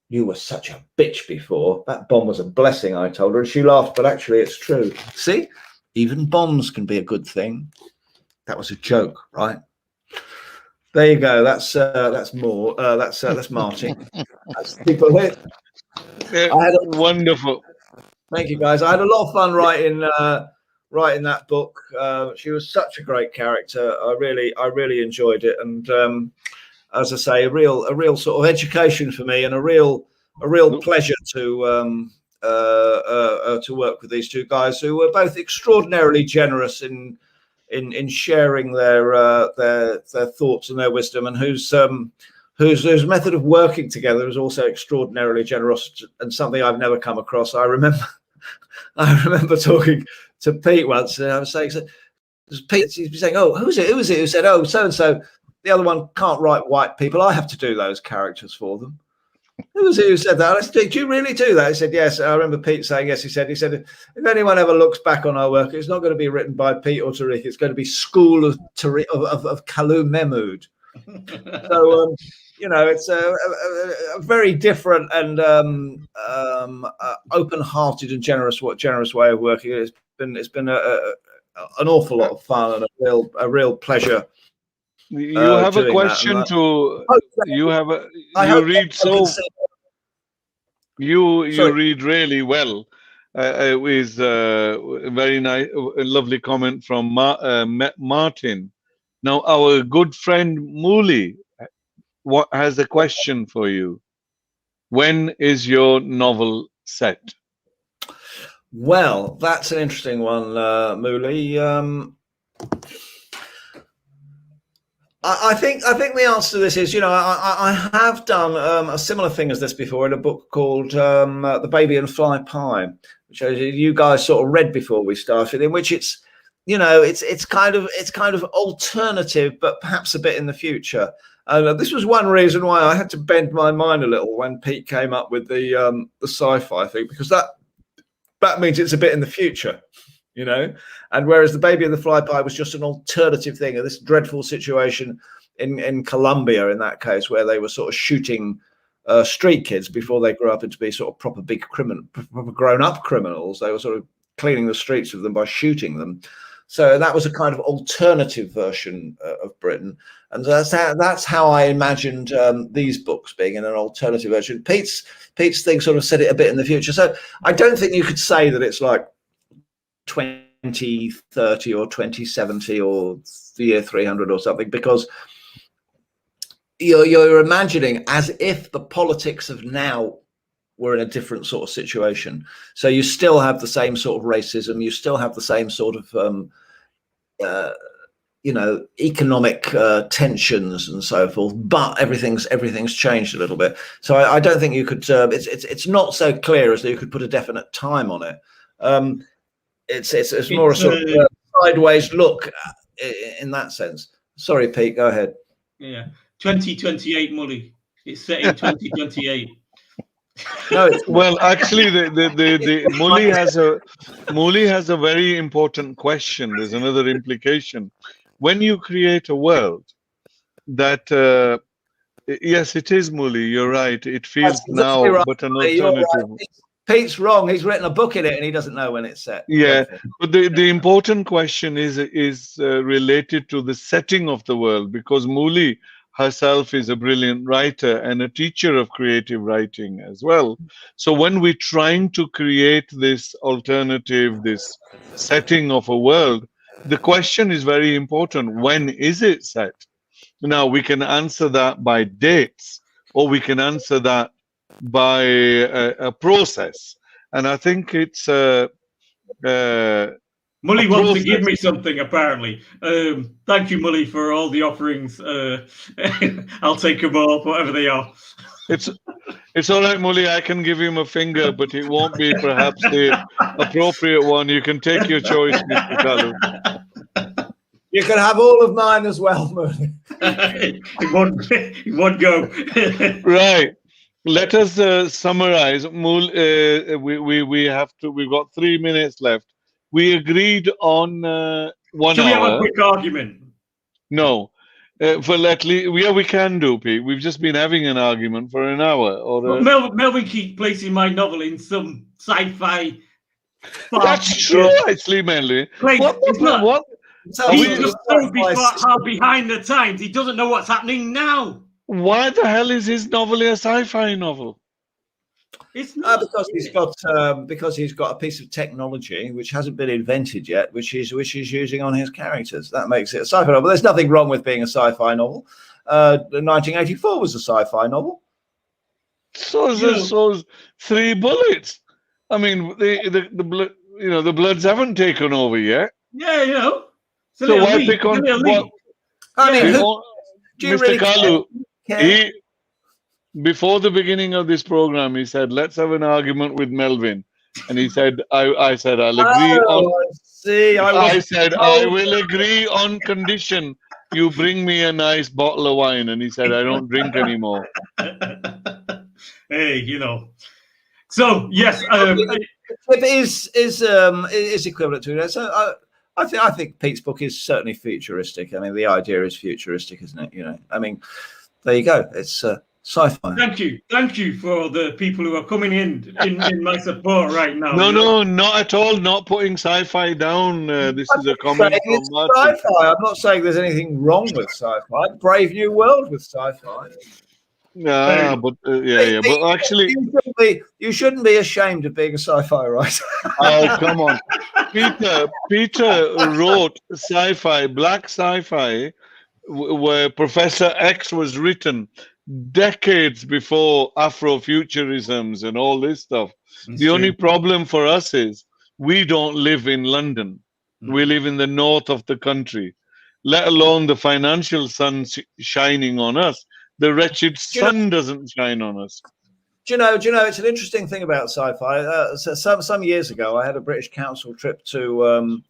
You were such a bitch before. That bomb was a blessing, I told her, and she laughed, but actually it's true. See, even bombs can be a good thing. That was a joke, right? There you go. That's more. That's Marty. That's people here. Wonderful. Thank you, guys. I had a lot of fun writing that book. She was such a great character. I really enjoyed it, and as I say, a real sort of education for me, and a real pleasure to work with these two guys who were both extraordinarily generous in sharing their thoughts and their wisdom, and whose method of working together is also extraordinarily generous and something I've never come across. I remember talking to Pete once, and I was saying, Pete, he'd be saying, "Oh, who's it? Who said, oh, so and so." The other one can't write white people. I have to do those characters for them. Who was it who said that? I said, "Do you really do that?" He said, "Yes." I remember Pete saying, "Yes." He said, "If anyone ever looks back on our work, it's not going to be written by Pete or Tariq. It's going to be School of Kalu Mehmood." So, it's a very different and open-hearted and generous way of working. It's been an awful lot of fun and a real pleasure. You have a doing question that. to you have a I you hope read I so can say- you Sorry. read really well. It was a very nice, a lovely comment from Martin. Now, our good friend Mooley has a question for you. When is your novel set? Well, that's an interesting one, Mooley. I think the answer to this is, I have done a similar thing as this before in a book called The Baby and Fly Pie, which you guys sort of read before we started, in which it's kind of alternative, but perhaps a bit in the future. And this was one reason why I had to bend my mind a little when Pete came up with the sci-fi thing, because that means it's a bit in the future. And whereas The Baby and the Fly Pie was just an alternative thing of this dreadful situation in Colombia, in that case, where they were sort of shooting street kids before they grew up into be sort of proper grown-up criminals. They were sort of cleaning the streets of them by shooting them. So that was a kind of alternative version of Britain, and that's how I imagined these books being, in an alternative version. Pete's thing sort of set it a bit in the future. So I don't think you could say that it's like 2030 or 2070 or the year 300 or something, because you're imagining as if the politics of now were in a different sort of situation. So you still have the same sort of racism, you still have the same sort of economic tensions and so forth, but everything's changed a little bit. So I don't think you could it's not so clear as that you could put a definite time on it. It's more a sort of sideways look in that sense. Sorry, Pete, go ahead. Yeah, 2028, Mully. It's set in 2028. No, well, actually, the Mooley has a very important question. There's another implication. When you create a world that, yes, it is Mooley. You're right. It feels now, right, but an alternative. Right. Pete's wrong. He's written a book in it, and he doesn't know when it's set. Yeah, but the important question is related to the setting of the world, because Mooley herself is a brilliant writer and a teacher of creative writing as well. So when we're trying to create this alternative, this setting of a world, the question is very important. When is it set? Now, we can answer that by dates, or we can answer that by a process. And I think it's Mully wants to give me something, apparently. Thank you, Mully, for all the offerings. I'll take them all, whatever they are. It's all right, Mully. I can give him a finger, but it won't be perhaps the appropriate one. You can take your choice, Mr. Kalu. You can have all of mine as well, Mully. in one go. Right. Let us summarize. We've got 3 minutes left. We agreed on 1 hour. Should we have a quick argument? No. We can do, Pete. We've just been having an argument for an hour. Melvin keeps placing my novel in some sci-fi. That's true, actually, Melvin. What? He's just so far behind the times. He doesn't know what's happening now. Why the hell is his novel a sci-fi novel? It's not because he's got a piece of technology which hasn't been invented yet, which he's using on his characters. That makes it a sci-fi novel. There's nothing wrong with being a sci-fi novel. 1984 was a sci-fi novel. So 3 bullets. I mean, the Bloods haven't taken over yet. Yeah, So why pick on what? I mean, Mr. Kalu, before the beginning of this program, he said, let's have an argument with Melvin. And he said, I said, I'll agree I will agree on condition you bring me a nice bottle of wine. And he said, I don't drink anymore. Hey, So, yes. It is equivalent to it. So I think Pete's book is certainly futuristic. I mean, the idea is futuristic, isn't it? I mean, there you go. It's Sci-fi. Thank you for the people who are coming in my support right now. No, not at all. Not putting sci-fi down. This is a comment from It's Martin. sci-fi. I'm not saying there's anything wrong with sci-fi. Brave New World with sci-fi. Yeah, but yeah. But actually, you shouldn't be ashamed of being a sci-fi writer. oh come on, Peter wrote sci-fi, black sci-fi, where Professor X was written decades before Afrofuturisms and all this stuff. The only problem for us is we don't live in London. We live in the north of the country, let alone the financial sun shining on us. The wretched sun doesn't shine on us. Do you know? It's an interesting thing about sci-fi. Some years ago, I had a British Council trip to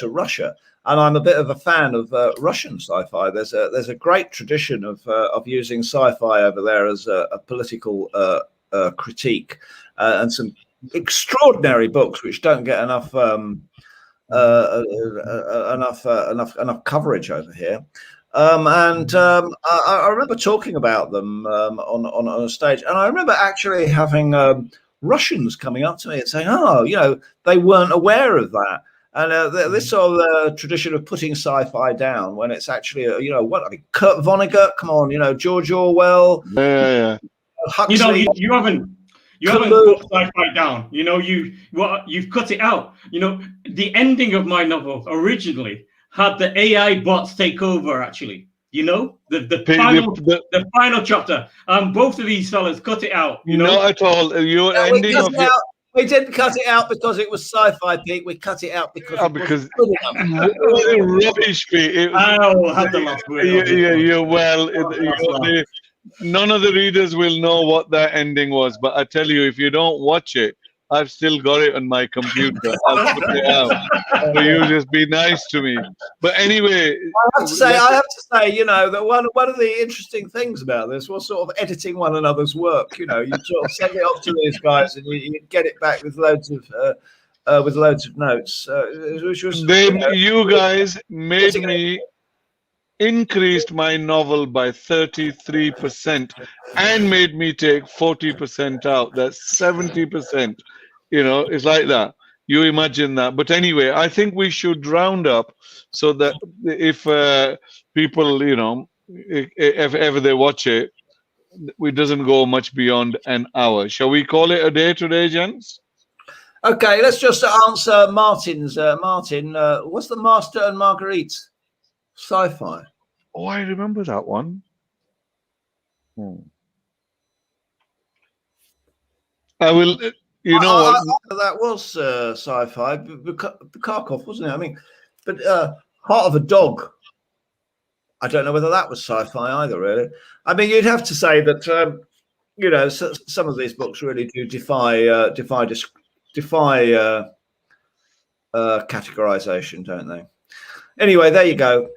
Russia, and I'm a bit of a fan of Russian sci-fi. There's a great tradition of using sci-fi over there as a political critique, and some extraordinary books which don't get enough coverage over here. I remember talking about them on a stage, and I remember actually having Russians coming up to me and saying, "Oh, they weren't aware of that." And this sort of tradition of putting sci-fi down when it's actually, Kurt Vonnegut, come on, George Orwell, Huxley. You haven't put sci-fi down. You've cut it out. The ending of my novel originally had the AI bots take over. Actually, the final chapter. Both of these fellas cut it out. Not at all. Your ending of it. We didn't cut it out because it was sci-fi, Pete. We cut it out because rubbish, Pete. I'll have the last word. None of the readers will know what that ending was, but I tell you, if you don't watch it, I've still got it on my computer. I'll put it out. So you just be nice to me. But anyway, I have to say, that one of the interesting things about this was sort of editing one another's work. You sort of send it off to these guys, and you get it back with loads of notes, which was you guys made me increased my novel by 33% and made me take 40% out. That's 70%. It's like that. You imagine that. But anyway, I think we should round up so that if people, if ever they watch it, it doesn't go much beyond an hour. Shall we call it a day today, gents? Okay, let's just answer Martin's. Martin, what's the Master and Marguerite sci-fi? Oh, I remember that one. I will. That was sci-fi. Bukakov, wasn't it? I mean, but Heart of a Dog. I don't know whether that was sci-fi either. Really, I mean, you'd have to say that some of these books really do defy categorization, don't they? Anyway, there you go.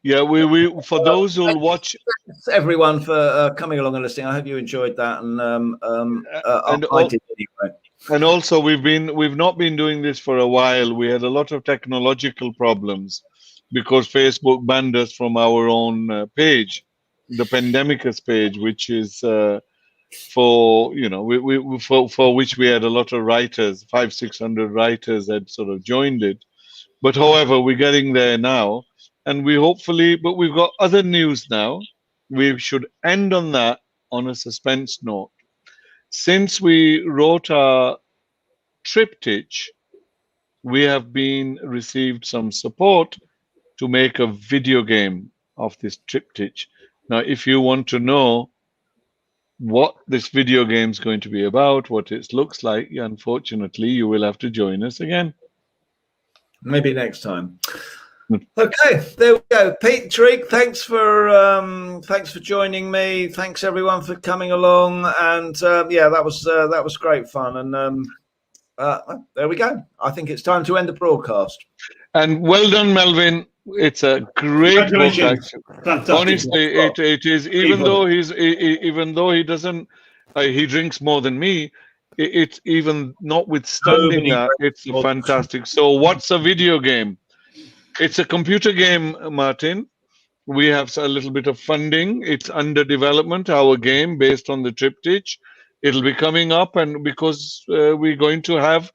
Yeah, we for those who'll watch. Thanks everyone for coming along and listening. I hope you enjoyed that, and I did anyway. And also, we've not been doing this for a while. We had a lot of technological problems because Facebook banned us from our own page, the Pandemicus page, which is for which we had a lot of writers, 500-600 writers had sort of joined it. But however, we're getting there now. And but we've got other news now. We should end on that on a suspense note. Since we wrote our Triptych, we have received some support to make a video game of this Triptych. Now, if you want to know what this video game is going to be about, what it looks like, unfortunately, you will have to join us again. Maybe next time. Okay, there we go. Pete, Tariq, thanks for joining me. Thanks everyone for coming along, and that was great fun. And there we go. I think it's time to end the broadcast. And well done, Melvin. It's a great book. Actually. Honestly, it is. Even though he doesn't, he drinks more than me. It's even notwithstanding that, it's fantastic. So, what's a video game? It's a computer game, Martin, We have a little bit of funding. It's under development, our game based on the Triptych. It'll be coming up, and because we're going to have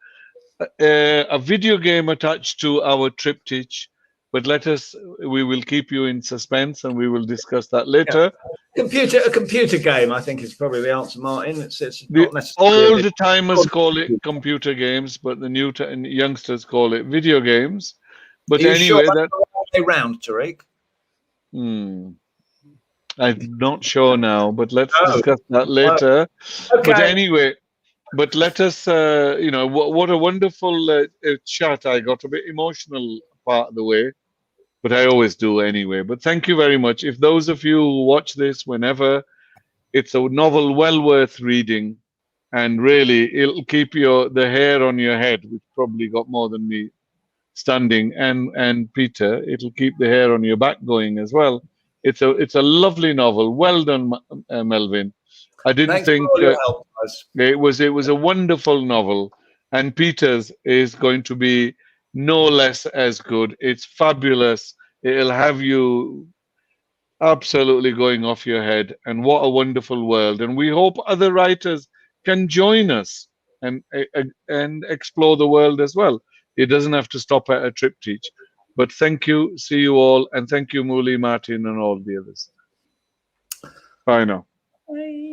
a video game attached to our Triptych. But we will keep you in suspense, and we will discuss that later. Yeah. A computer game, I think, is probably the answer, Martin. It's not necessarily. Old timers call it computer games, but the new youngsters call it video games. But anyway, sure that's the wrong way round, Tariq? I'm not sure now, but let's discuss that later. Okay. But anyway, let us, what a wonderful chat. I got a bit emotional part of the way, but I always do anyway. But thank you very much. If those of you who watch this whenever, it's a novel well worth reading, and really it'll keep the hair on your head, which probably got more than me standing, and Peter, it'll keep the hair on your back going as well. It's a lovely novel. Well done, Melvin. I didn't think it was a wonderful novel, and Peter's is going to be no less as good. It's fabulous. It'll have you absolutely going off your head, and what a wonderful world. And we hope other writers can join us and explore the world as well. It doesn't have to stop at a Triptych. But thank you, see you all, and thank you, Muli, Martin, and all the others. Bye now. Bye.